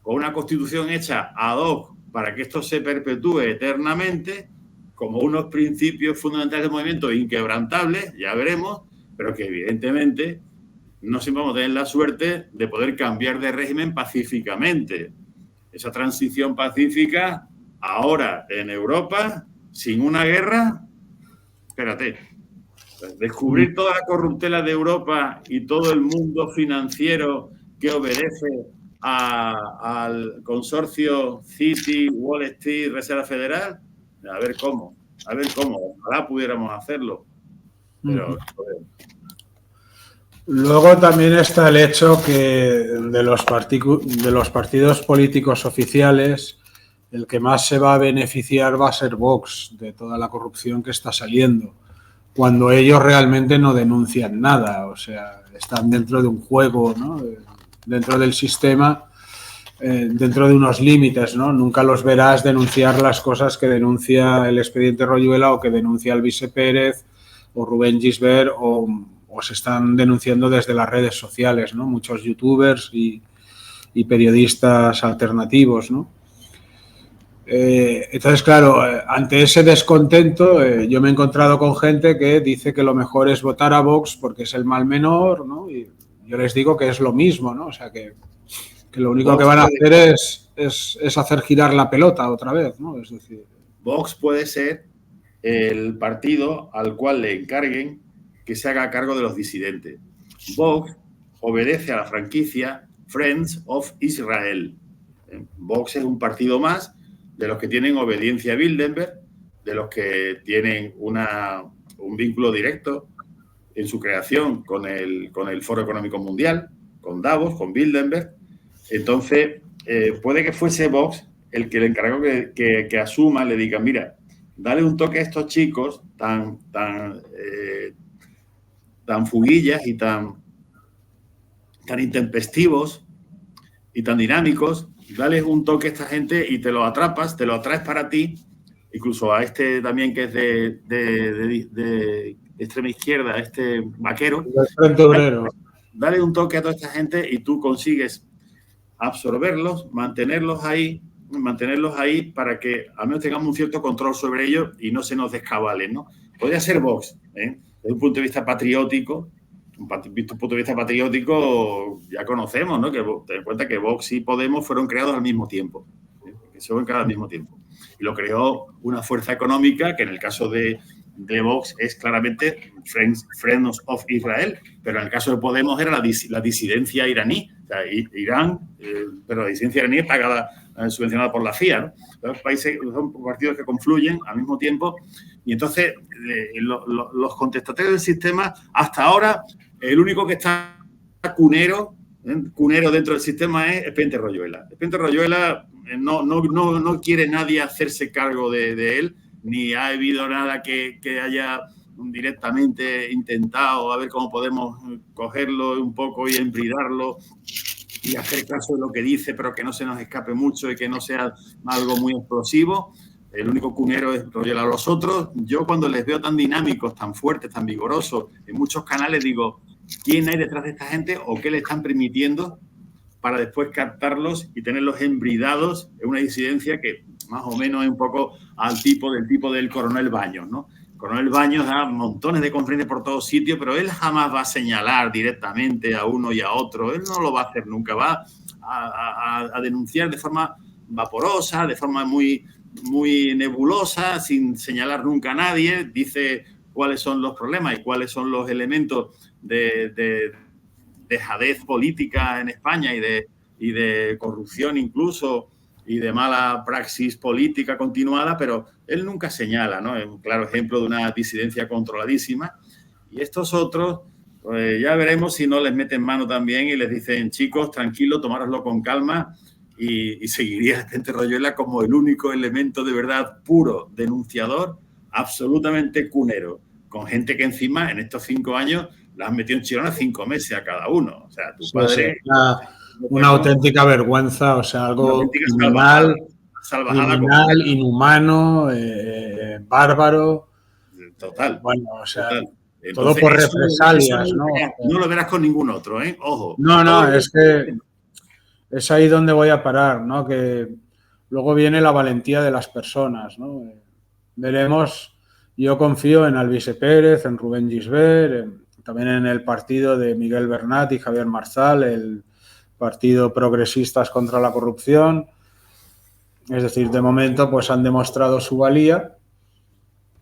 con una constitución hecha ad hoc para que esto se perpetúe eternamente, como unos principios fundamentales del movimiento inquebrantables, ya veremos, pero que evidentemente no siempre vamos a tener la suerte de poder cambiar de régimen pacíficamente. Esa transición pacífica ahora en Europa, sin una guerra, espérate, descubrir toda la corruptela de Europa y todo el mundo financiero que obedece al consorcio Citi, Wall Street, Reserva Federal, a ver cómo, ojalá pudiéramos hacerlo. Pero, luego también está el hecho que de los partidos políticos oficiales, el que más se va a beneficiar va a ser Vox, de toda la corrupción que está saliendo, cuando ellos realmente no denuncian nada, o sea, están dentro de un juego, ¿no? Dentro del sistema, dentro de unos límites, ¿no? Nunca los verás denunciar las cosas que denuncia el expediente Royuela o que denuncia Alvise Pérez o Rubén Gisbert o se están denunciando desde las redes sociales, ¿no? Muchos youtubers y periodistas alternativos, ¿no? Entonces, claro, ante ese descontento, yo me he encontrado con gente que dice que lo mejor es votar a Vox porque es el mal menor, ¿no? Y yo les digo que es lo mismo, ¿no? O sea, que lo único Vox que van a hacer es hacer girar la pelota otra vez, ¿no? Es decir, Vox puede ser el partido al cual le encarguen que se haga cargo de los disidentes. Vox obedece a la franquicia Friends of Israel. Vox es un partido más de los que tienen obediencia a Bilderberg, de los que tienen un vínculo directo en su creación con el Foro Económico Mundial, con Davos, con Bilderberg. Entonces, puede que fuese Vox el que le encargó que asuma, le digan, mira, dale un toque a estos chicos tan fuguillas y tan intempestivos y tan dinámicos, dale un toque a esta gente y te lo atraes para ti, incluso a este también que es de extrema izquierda, este vaquero. Dale un toque a toda esta gente y tú consigues absorberlos, mantenerlos ahí para que al menos tengamos un cierto control sobre ellos y no se nos descabalen, ¿no? Podría ser Vox, ¿eh? Desde un punto de vista patriótico, ya conocemos, ¿no? Que ten en cuenta que Vox y Podemos fueron creados al mismo tiempo, ¿eh? Que se fueron creados al mismo tiempo. Y lo creó una fuerza económica que en el caso de Vox es claramente Friends of Israel, pero en el caso de Podemos era la disidencia iraní. O sea, Irán, pero la disidencia iraní es pagada, subvencionada por la CIA, ¿no? Los países son partidos que confluyen al mismo tiempo y entonces los contestatarios del sistema, hasta ahora, el único que está cunero cunero dentro del sistema es Expediente Royuela. Expediente Royuela no quiere nadie hacerse cargo de él, ni ha habido nada que haya directamente intentado a ver cómo podemos cogerlo un poco y embridarlo y hacer caso de lo que dice, pero que no se nos escape mucho y que no sea algo muy explosivo. El único cunero es Royuela. A los otros, yo cuando les veo tan dinámicos, tan fuertes, tan vigorosos, en muchos canales digo, ¿quién hay detrás de esta gente o qué le están permitiendo para después captarlos y tenerlos embridados en una disidencia que más o menos es un poco del tipo del coronel Baños, ¿no? El coronel Baños da montones de conferencias por todos sitios, pero él jamás va a señalar directamente a uno y a otro. Él no lo va a hacer nunca. Va a denunciar de forma vaporosa, de forma muy nebulosa, sin señalar nunca a nadie. Dice cuáles son los problemas y cuáles son los elementos de dejadez política en España y de corrupción incluso y de mala praxis política continuada, pero él nunca señala, ¿no? Es un claro ejemplo de una disidencia controladísima. Y estos otros, pues ya veremos si no les meten mano también y les dicen, chicos, tranquilo, tomároslo con calma y seguiría Expediente Royuela como el único elemento de verdad puro, denunciador, absolutamente cunero, con gente que encima en estos 5 años la han metido en Chirona 5 meses a cada uno. O sea, tu padre... Una auténtica vergüenza, o sea, algo criminal, inhumano, bárbaro. Total. Bueno, o sea, total. Entonces, todo por represalias, ¿no? No lo verás con ningún otro, ¿eh? Ojo. No, es que es ahí donde voy a parar, ¿no? Que luego viene la valentía de las personas, ¿no? Veremos, yo confío en Alvise Pérez, en Rubén Gisbert, también en el partido de Miguel Bernat y Javier Marzal, el Partido Progresistas contra la Corrupción. Es decir, de momento pues han demostrado su valía.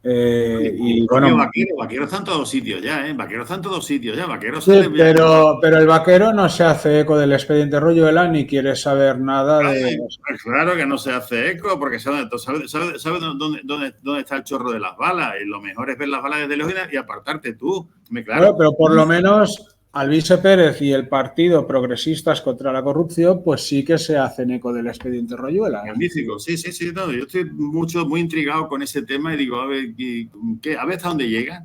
Y bueno, Vaquero está en todos sitios ya, ¿eh? Vaquero está en todos sitios ya. Vaquero sí, pero el Vaquero no se hace eco del expediente Royuela ni quiere saber nada de... Claro que no se hace eco, porque sabe dónde está el chorro de las balas. Y lo mejor es ver las balas desde lejos y apartarte tú. Claro, pero por lo menos Alvise Pérez y el Partido Progresistas contra la Corrupción, pues sí que se hacen eco del expediente Royuela. Magnífico, sí. No, yo estoy muy intrigado con ese tema y digo, a ver hasta dónde llegan,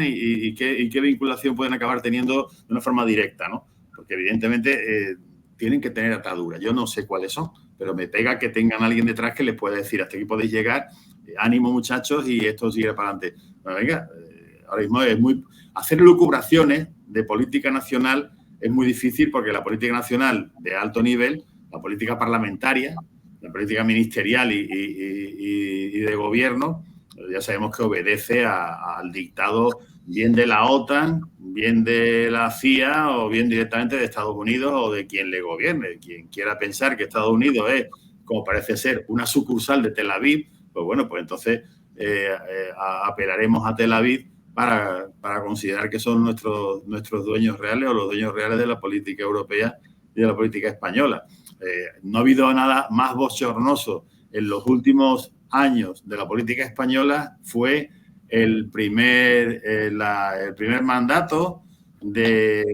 y qué vinculación pueden acabar teniendo de una forma directa, ¿no? Porque evidentemente tienen que tener ataduras. Yo no sé cuáles son, pero me pega que tengan alguien detrás que les pueda decir, hasta aquí podéis llegar, ánimo muchachos y esto sigue para adelante. Bueno, venga, ahora mismo es hacer lucubraciones de política nacional es muy difícil porque la política nacional de alto nivel, la política parlamentaria, la política ministerial y de gobierno, ya sabemos que obedece al dictado bien de la OTAN, bien de la CIA o bien directamente de Estados Unidos o de quien le gobierne. Quien quiera pensar que Estados Unidos es, como parece ser, una sucursal de Tel Aviv, pues bueno, pues entonces apelaremos a Tel Aviv para considerar que son nuestros dueños reales o los dueños reales de la política europea y de la política española. No ha habido nada más bochornoso en los últimos años de la política española. Fue el primer mandato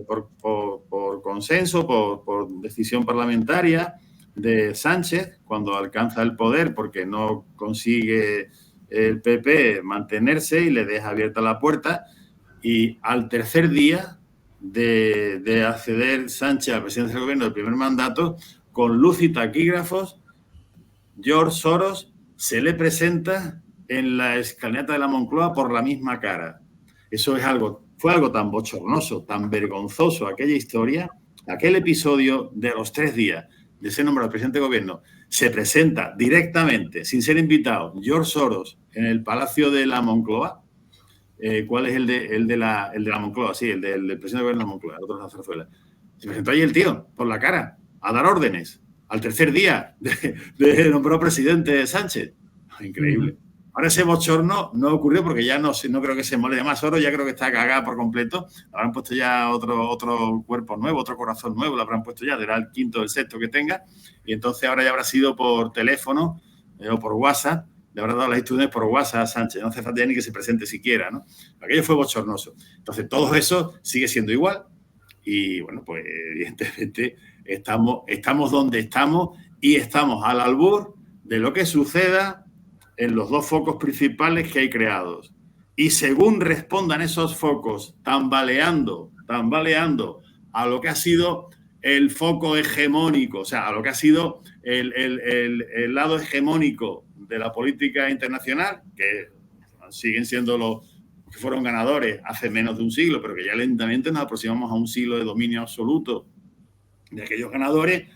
por consenso, por decisión parlamentaria de Sánchez, cuando alcanza el poder porque no consigue el PP mantenerse y le deja abierta la puerta, y al tercer día de acceder Sánchez a la presidencia del gobierno del primer mandato, con luz y taquígrafos, George Soros se le presenta en la escalinata de la Moncloa por la misma cara. Eso fue algo tan bochornoso, tan vergonzoso, aquella historia, aquel episodio de los 3 días de ser nombrado presidente de gobierno. Se presenta directamente, sin ser invitado, George Soros en el Palacio de la Moncloa. ¿Cuál es el de la Moncloa? Sí, el del presidente de gobierno de la Moncloa, el otro es la Zarzuela. Se presentó ahí el tío, por la cara, a dar órdenes, al tercer día de nombrar presidente Sánchez. Increíble. Ahora ese bochorno no ocurrió porque ya no creo que se mole más. Soros ya creo que está cagada por completo. Habrán puesto ya otro cuerpo nuevo, otro corazón nuevo, lo habrán puesto ya, será el quinto o el sexto que tenga. Y entonces ahora ya habrá sido por teléfono o por WhatsApp. Le habrá dado las instrucciones por WhatsApp a Sánchez. No hace falta ya ni que se presente siquiera, ¿no? Aquello fue bochornoso. Entonces todo eso sigue siendo igual. Y bueno, pues evidentemente estamos donde estamos y estamos al albur de lo que suceda en los dos focos principales que hay creados. Y según respondan esos focos, tambaleando a lo que ha sido el foco hegemónico, o sea, a lo que ha sido el lado hegemónico de la política internacional, que siguen siendo los que fueron ganadores hace menos de un siglo, pero que ya lentamente nos aproximamos a un siglo de dominio absoluto de aquellos ganadores,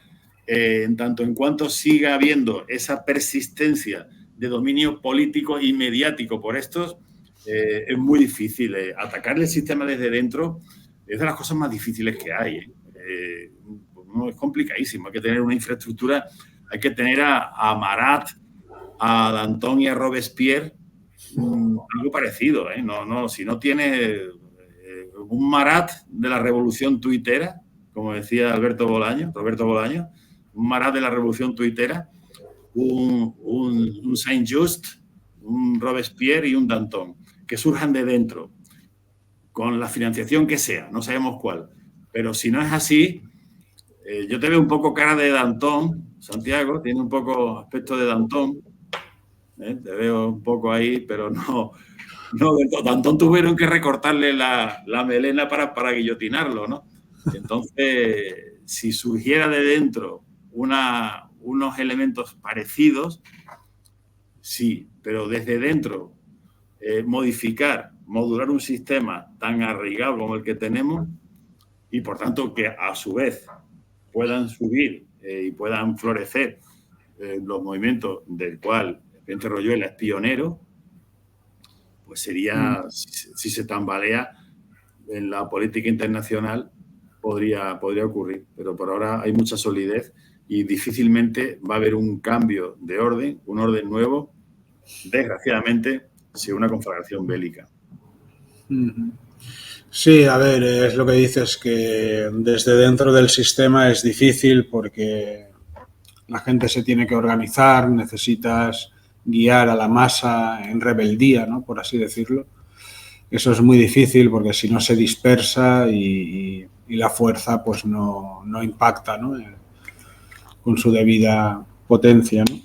en tanto en cuanto siga habiendo esa persistencia de dominio político y mediático por estos, es muy difícil. Atacarle el sistema desde dentro es de las cosas más difíciles que hay. Es complicadísimo. Hay que tener una infraestructura, hay que tener a Marat, a Danton y a Robespierre, algo parecido. Si no tienes un Marat de la revolución tuitera, como decía Roberto Bolaño, un Marat de la revolución tuitera, un Saint-Just, un Robespierre y un Danton, que surjan de dentro, con la financiación que sea, no sabemos cuál. Pero si no es así, yo te veo un poco cara de Danton, Santiago, tiene un poco aspecto de Danton, te veo un poco ahí, pero no Danton tuvieron que recortarle la melena para guillotinarlo, ¿no? Entonces, si surgiera de dentro unos elementos parecidos, sí, pero desde dentro modular un sistema tan arraigado como el que tenemos y, por tanto, que a su vez puedan subir y puedan florecer los movimientos del cual Vicente Royuela es pionero, pues sería, si se tambalea en la política internacional, podría ocurrir. Pero por ahora hay mucha solidez y difícilmente va a haber un cambio de orden, un orden nuevo, desgraciadamente, sin una conflagración bélica. Sí, a ver, es lo que dices, que desde dentro del sistema es difícil porque la gente se tiene que organizar, necesitas guiar a la masa en rebeldía, ¿no? Por así decirlo. Eso es muy difícil porque si no se dispersa y la fuerza pues no impacta, ¿no? Con su debida potencia, ¿no?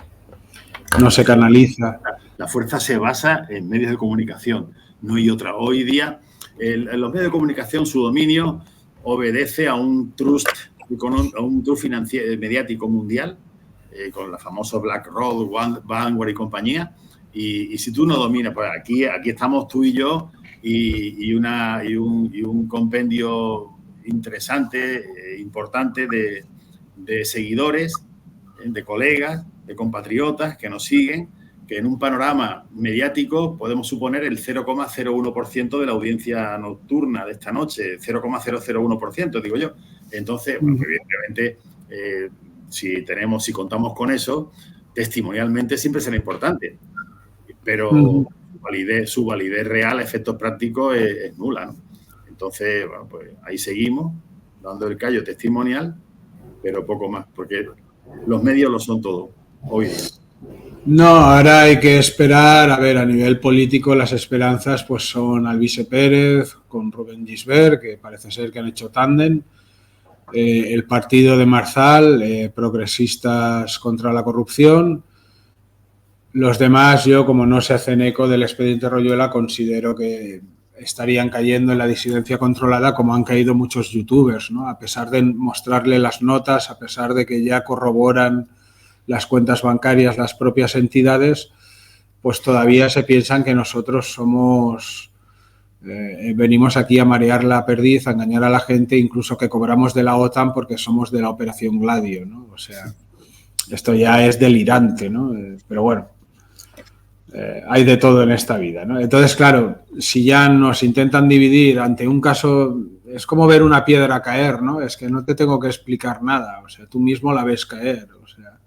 No se canaliza. La fuerza se basa en medios de comunicación, no hay otra. Hoy día, en los medios de comunicación, su dominio obedece a un trust financiero mediático mundial, con la famosa BlackRock, Vanguard y compañía. Y si tú no dominas, pues aquí estamos tú y yo y un compendio interesante, importante de seguidores, de colegas, de compatriotas que nos siguen, que en un panorama mediático podemos suponer el 0,01% de la audiencia nocturna de esta noche, 0,001%, digo yo. Entonces, bueno, evidentemente, si contamos con eso, testimonialmente siempre será importante, pero su validez real a efectos prácticos es nula, ¿no? Entonces, bueno, pues ahí seguimos dando el callo testimonial, pero poco más, porque los medios lo son todo hoy día. No, ahora hay que esperar. A ver, a nivel político las esperanzas pues son Alvise Pérez con Rubén Gisbert, que parece ser que han hecho tándem, el partido de Marzal, Progresistas contra la Corrupción. Los demás, yo, como no se hacen eco del expediente Royuela, considero que estarían cayendo en la disidencia controlada, como han caído muchos youtubers, ¿no? A pesar de mostrarle las notas, a pesar de que ya corroboran las cuentas bancarias, las propias entidades, pues todavía se piensan que nosotros venimos aquí a marear la perdiz, a engañar a la gente, incluso que cobramos de la OTAN porque somos de la Operación Gladio, ¿no? O sea, esto ya es delirante, ¿no? Pero bueno, hay de todo en esta vida, ¿no? Entonces, claro, si ya nos intentan dividir ante un caso, es como ver una piedra caer, ¿no? Es que no te tengo que explicar nada, o sea, tú mismo la ves caer, o sea.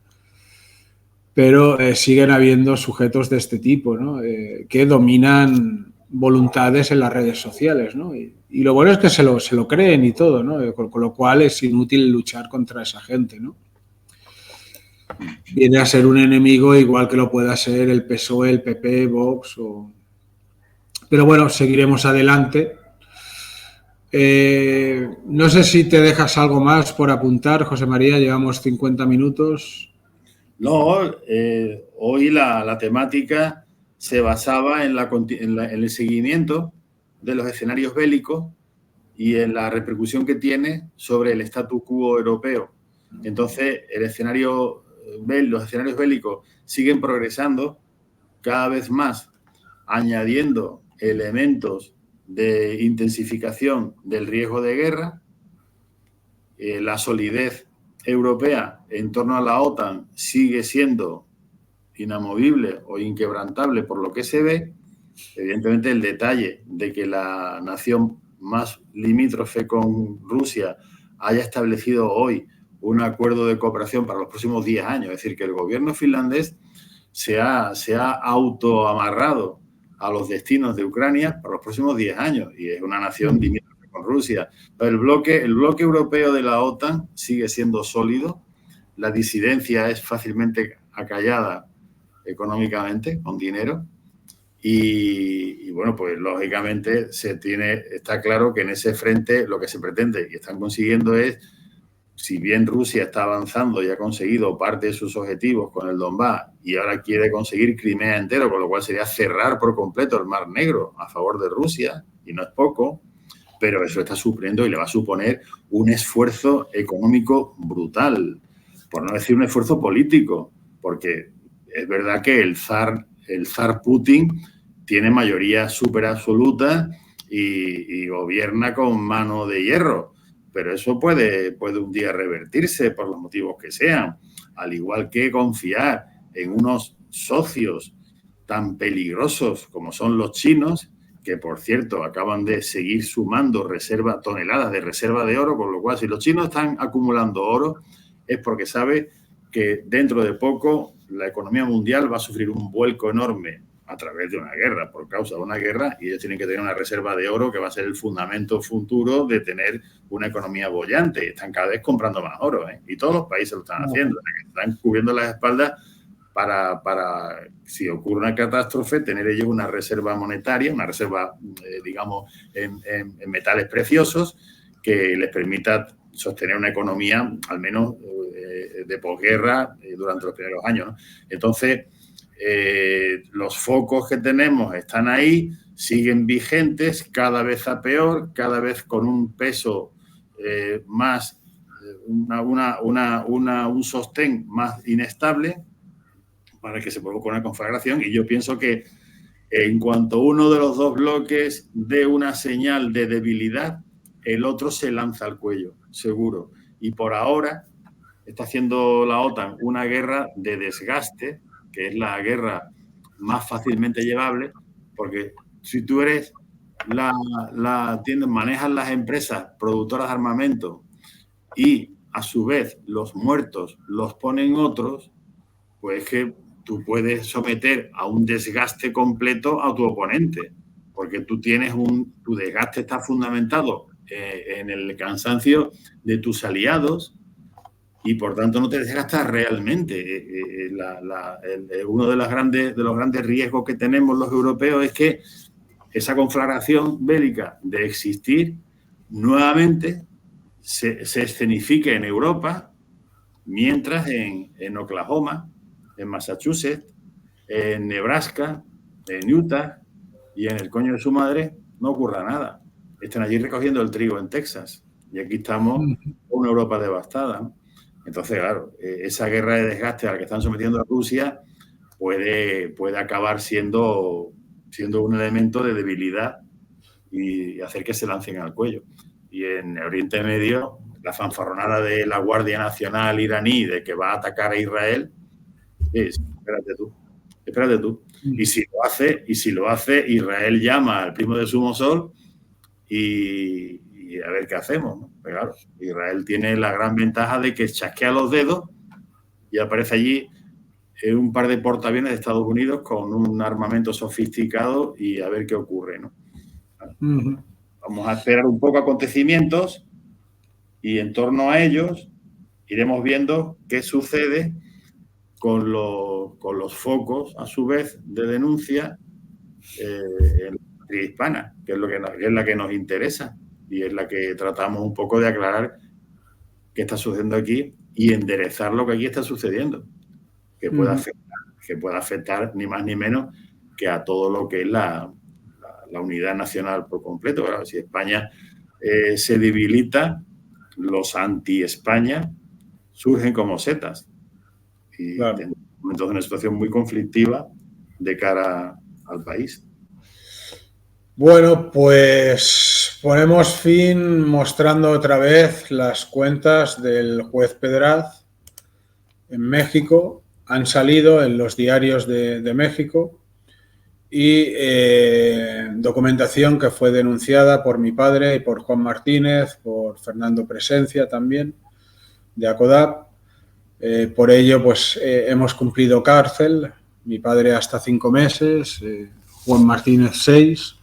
Pero siguen habiendo sujetos de este tipo, ¿no? Que dominan voluntades en las redes sociales, ¿no? Y lo bueno es que se lo creen y todo, ¿no? Con lo cual es inútil luchar contra esa gente, ¿no? Viene a ser un enemigo igual que lo pueda ser el PSOE, el PP, Vox. Pero bueno, seguiremos adelante. No sé si te dejas algo más por apuntar, José María, llevamos 50 minutos. No, hoy la temática se basaba en el seguimiento de los escenarios bélicos y en la repercusión que tiene sobre el status quo europeo. Entonces, los escenarios bélicos siguen progresando cada vez más, añadiendo elementos de intensificación del riesgo de guerra. La solidez europea en torno a la OTAN sigue siendo inamovible o inquebrantable por lo que se ve. Evidentemente, el detalle de que la nación más limítrofe con Rusia haya establecido hoy un acuerdo de cooperación para los próximos 10 años, es decir, que el gobierno finlandés se ha autoamarrado a los destinos de Ucrania para los próximos 10 años y es una nación limítrofe con Rusia. Pero el bloque europeo de la OTAN sigue siendo sólido, la disidencia es fácilmente acallada económicamente, con dinero, y bueno, pues lógicamente está claro que en ese frente lo que se pretende y están consiguiendo es, si bien Rusia está avanzando y ha conseguido parte de sus objetivos con el Donbass y ahora quiere conseguir Crimea entero, con lo cual sería cerrar por completo el Mar Negro a favor de Rusia, y no es poco, pero eso está suponiendo y le va a suponer un esfuerzo económico brutal, por no decir un esfuerzo político, porque es verdad que el zar Putin tiene mayoría súper absoluta y gobierna con mano de hierro, pero eso puede un día revertirse por los motivos que sean, al igual que confiar en unos socios tan peligrosos como son los chinos, que por cierto acaban de seguir sumando toneladas de reserva de oro, con lo cual si los chinos están acumulando oro es porque sabe que dentro de poco la economía mundial va a sufrir un vuelco enorme a través de una guerra, por causa de una guerra, y ellos tienen que tener una reserva de oro que va a ser el fundamento futuro de tener una economía bollante. Están cada vez comprando más oro, ¿eh? Y todos los países lo están haciendo, están cubriendo las espaldas para si ocurre una catástrofe, tener ellos una reserva monetaria, una reserva, digamos, en metales preciosos que les permita sostener una economía, al menos de posguerra, durante los primeros años, ¿no? Entonces, los focos que tenemos están ahí, siguen vigentes, cada vez a peor, cada vez con un peso más, un sostén más inestable, para que se provoque una conflagración, y yo pienso que en cuanto uno de los dos bloques dé una señal de debilidad, el otro se lanza al cuello, seguro. Y por ahora está haciendo la OTAN una guerra de desgaste, que es la guerra más fácilmente llevable, porque si tú eres manejas las empresas productoras de armamento y a su vez los muertos los ponen otros, pues es que tú puedes someter a un desgaste completo a tu oponente, porque tu desgaste está fundamentado en el cansancio de tus aliados y por tanto no te desgastas realmente. Uno de los grandes riesgos que tenemos los europeos es que esa conflagración bélica de existir nuevamente se escenifique en Europa, mientras en Oklahoma, en Massachusetts, en Nebraska, en Utah y en el coño de su madre no ocurra nada. Están allí recogiendo el trigo en Texas y aquí estamos con una Europa devastada, ¿no? Entonces, claro, esa guerra de desgaste a la que están sometiendo a Rusia puede acabar siendo un elemento de debilidad y hacer que se lancen al cuello. Y en Oriente Medio, la fanfarronada de la Guardia Nacional iraní de que va a atacar a Israel, espérate tú. Y si lo hace, Israel llama al primo de Somosol y a ver qué hacemos, ¿no? Pero claro, Israel tiene la gran ventaja de que chasquea los dedos y aparece allí un par de portaaviones de Estados Unidos con un armamento sofisticado y a ver qué ocurre, ¿no? Vamos a esperar un poco acontecimientos y en torno a ellos iremos viendo qué sucede con los focos, a su vez, de denuncia en la patria hispana, que es la que nos interesa. y es la que tratamos un poco de aclarar qué está sucediendo aquí y enderezar lo que aquí está sucediendo, que pueda afectar ni más ni menos que a todo lo que es la unidad nacional por completo. Claro, si España se debilita, los anti-España surgen como setas. Y claro. entonces una situación muy conflictiva de cara al país. Bueno, pues ponemos fin mostrando otra vez las cuentas del juez Pedraz en México. Han salido en los diarios de México y documentación que fue denunciada por mi padre y por Juan Martínez, por Fernando Presencia también, de ACODAP. Por ello, pues hemos cumplido cárcel, mi padre hasta 5 meses, Juan Martínez 6.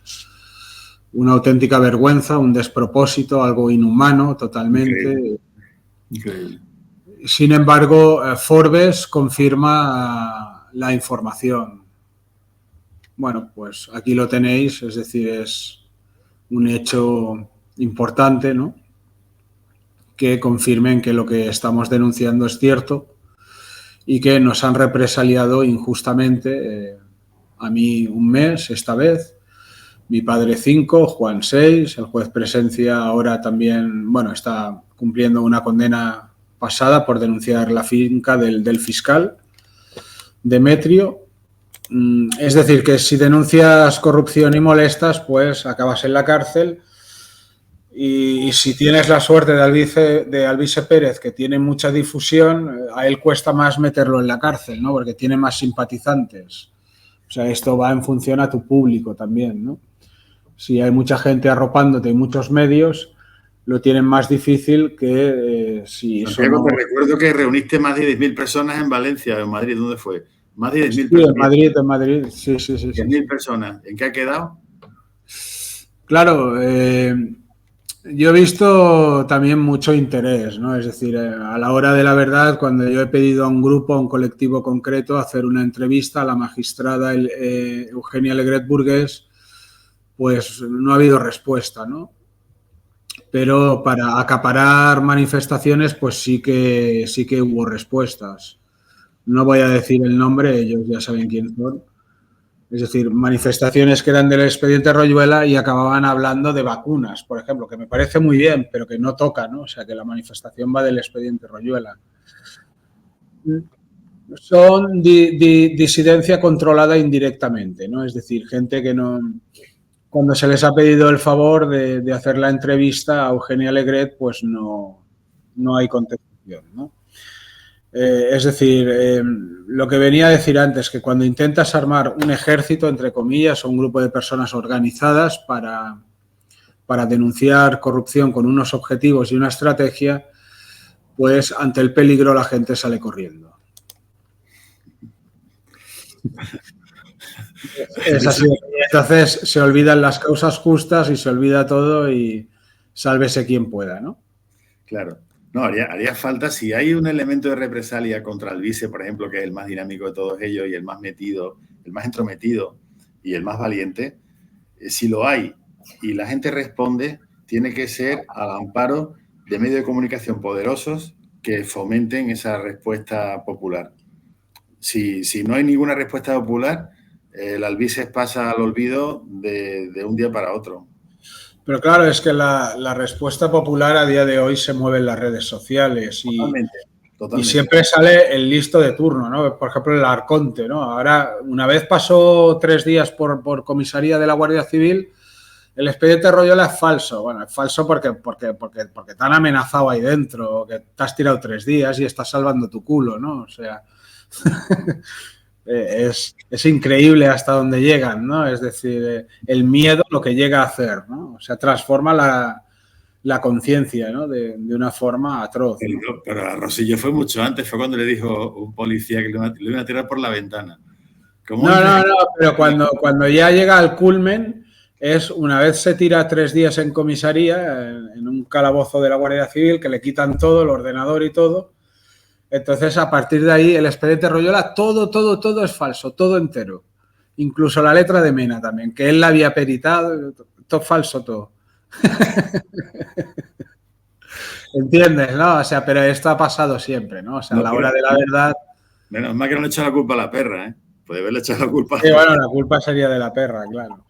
Una auténtica vergüenza, un despropósito, algo inhumano totalmente. Increíble. Sin embargo, Forbes confirma la información. Bueno, pues aquí lo tenéis, es decir, es un hecho importante, ¿no? Que confirmen que lo que estamos denunciando es cierto y que nos han represaliado injustamente, a mí 1 mes esta vez, mi padre 5, Juan 6, el juez Presencia ahora también, bueno, está cumpliendo una condena pasada por denunciar la finca del fiscal Demetrio. Es decir, que si denuncias corrupción y molestas, pues acabas en la cárcel. Y si tienes la suerte de Alvise Pérez, que tiene mucha difusión, a él cuesta más meterlo en la cárcel, ¿no? Porque tiene más simpatizantes. O sea, esto va en función a tu público también, ¿no? Si hay mucha gente arropándote y muchos medios, lo tienen más difícil que si... Santiago, te recuerdo que reuniste más de 10.000 personas en Valencia, en Madrid. ¿Dónde fue? Más de 10.000 sí, personas. En Madrid, sí. 10.000 personas. ¿En qué ha quedado? Claro, yo he visto también mucho interés, ¿no? Es decir, a la hora de la verdad, cuando yo he pedido a un grupo, a un colectivo concreto, hacer una entrevista a la magistrada Eugenia Legret Burgués, pues no ha habido respuesta, ¿no? Pero para acaparar manifestaciones, pues sí que hubo respuestas. No voy a decir el nombre, ellos ya saben quién son. Es decir, manifestaciones que eran del expediente Royuela y acababan hablando de vacunas, por ejemplo, que me parece muy bien, pero que no toca, ¿no? O sea, que la manifestación va del expediente Royuela. Son disidencia controlada indirectamente, ¿no? Es decir, gente que no... Cuando se les ha pedido el favor de hacer la entrevista a Eugenia Legret, pues no hay contestación, ¿no? Es decir, lo que venía a decir antes, que cuando intentas armar un ejército, entre comillas, o un grupo de personas organizadas para denunciar corrupción con unos objetivos y una estrategia, pues ante el peligro la gente sale corriendo. Es así. Entonces se olvidan las causas justas y se olvida todo y sálvese quien pueda, ¿no? Claro. No, haría falta, si hay un elemento de represalia contra Alvise, por ejemplo, que es el más dinámico de todos ellos y el más metido, el más entrometido y el más valiente, si lo hay y la gente responde, tiene que ser al amparo de medios de comunicación poderosos que fomenten esa respuesta popular. Si no hay ninguna respuesta popular, el Alvise pasa al olvido de un día para otro. Pero claro, es que la respuesta popular a día de hoy se mueve en las redes sociales Totalmente. Y siempre sale el listo de turno, ¿no? Por ejemplo, el Arconte, ¿no? Ahora, una vez pasó 3 días por comisaría de la Guardia Civil, el expediente Royuela es falso. Bueno, es falso porque te han amenazado ahí dentro, que te has tirado 3 días y estás salvando tu culo, ¿no? O sea, es increíble hasta dónde llegan, ¿no? Es decir, el miedo lo que llega a hacer, ¿no? O sea, transforma la conciencia, ¿no? De una forma atroz, ¿no? Pero a Rosillo fue mucho antes, fue cuando le dijo un policía que le iban a tirar por la ventana. No, pero cuando ya llega al culmen es una vez se tira 3 días en comisaría, en un calabozo de la Guardia Civil, que le quitan todo, el ordenador y todo. Entonces, a partir de ahí, el expediente Royuela, todo es falso, todo entero. Incluso la letra de Mena también, que él la había peritado, todo falso, todo. ¿Entiendes, no? O sea, pero esto ha pasado siempre, ¿no? O sea, a la hora de la verdad... Menos mal que no le echa la culpa a la perra, ¿eh? Puede haberle echado la culpa. Sí, bueno, la culpa sería de la perra, claro.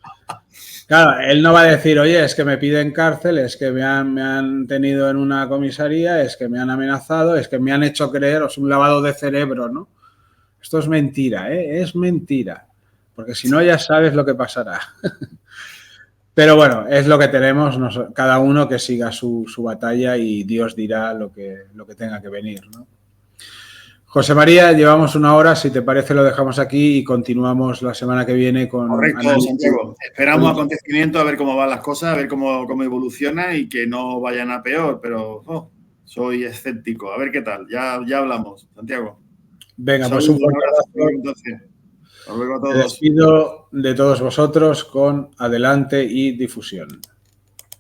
Claro, él no va a decir, oye, es que me piden cárcel, es que me han tenido en una comisaría, es que me han amenazado, es que me han hecho creer, es un lavado de cerebro, ¿no? Esto es mentira, ¿eh? Es mentira. Porque si no, ya sabes lo que pasará. Pero bueno, es lo que tenemos, cada uno que siga su batalla y Dios dirá lo que tenga que venir, ¿no? José María, llevamos 1 hora, si te parece lo dejamos aquí y continuamos la semana que viene con... Correcto, Santiago. Esperamos acontecimientos, a ver cómo van las cosas, a ver cómo evoluciona y que no vayan a peor, pero soy escéptico. A ver qué tal, ya hablamos, Santiago. Venga, pues un fuerte abrazo. Hasta luego a todos. Me despido de todos vosotros con Adelante y Difusión.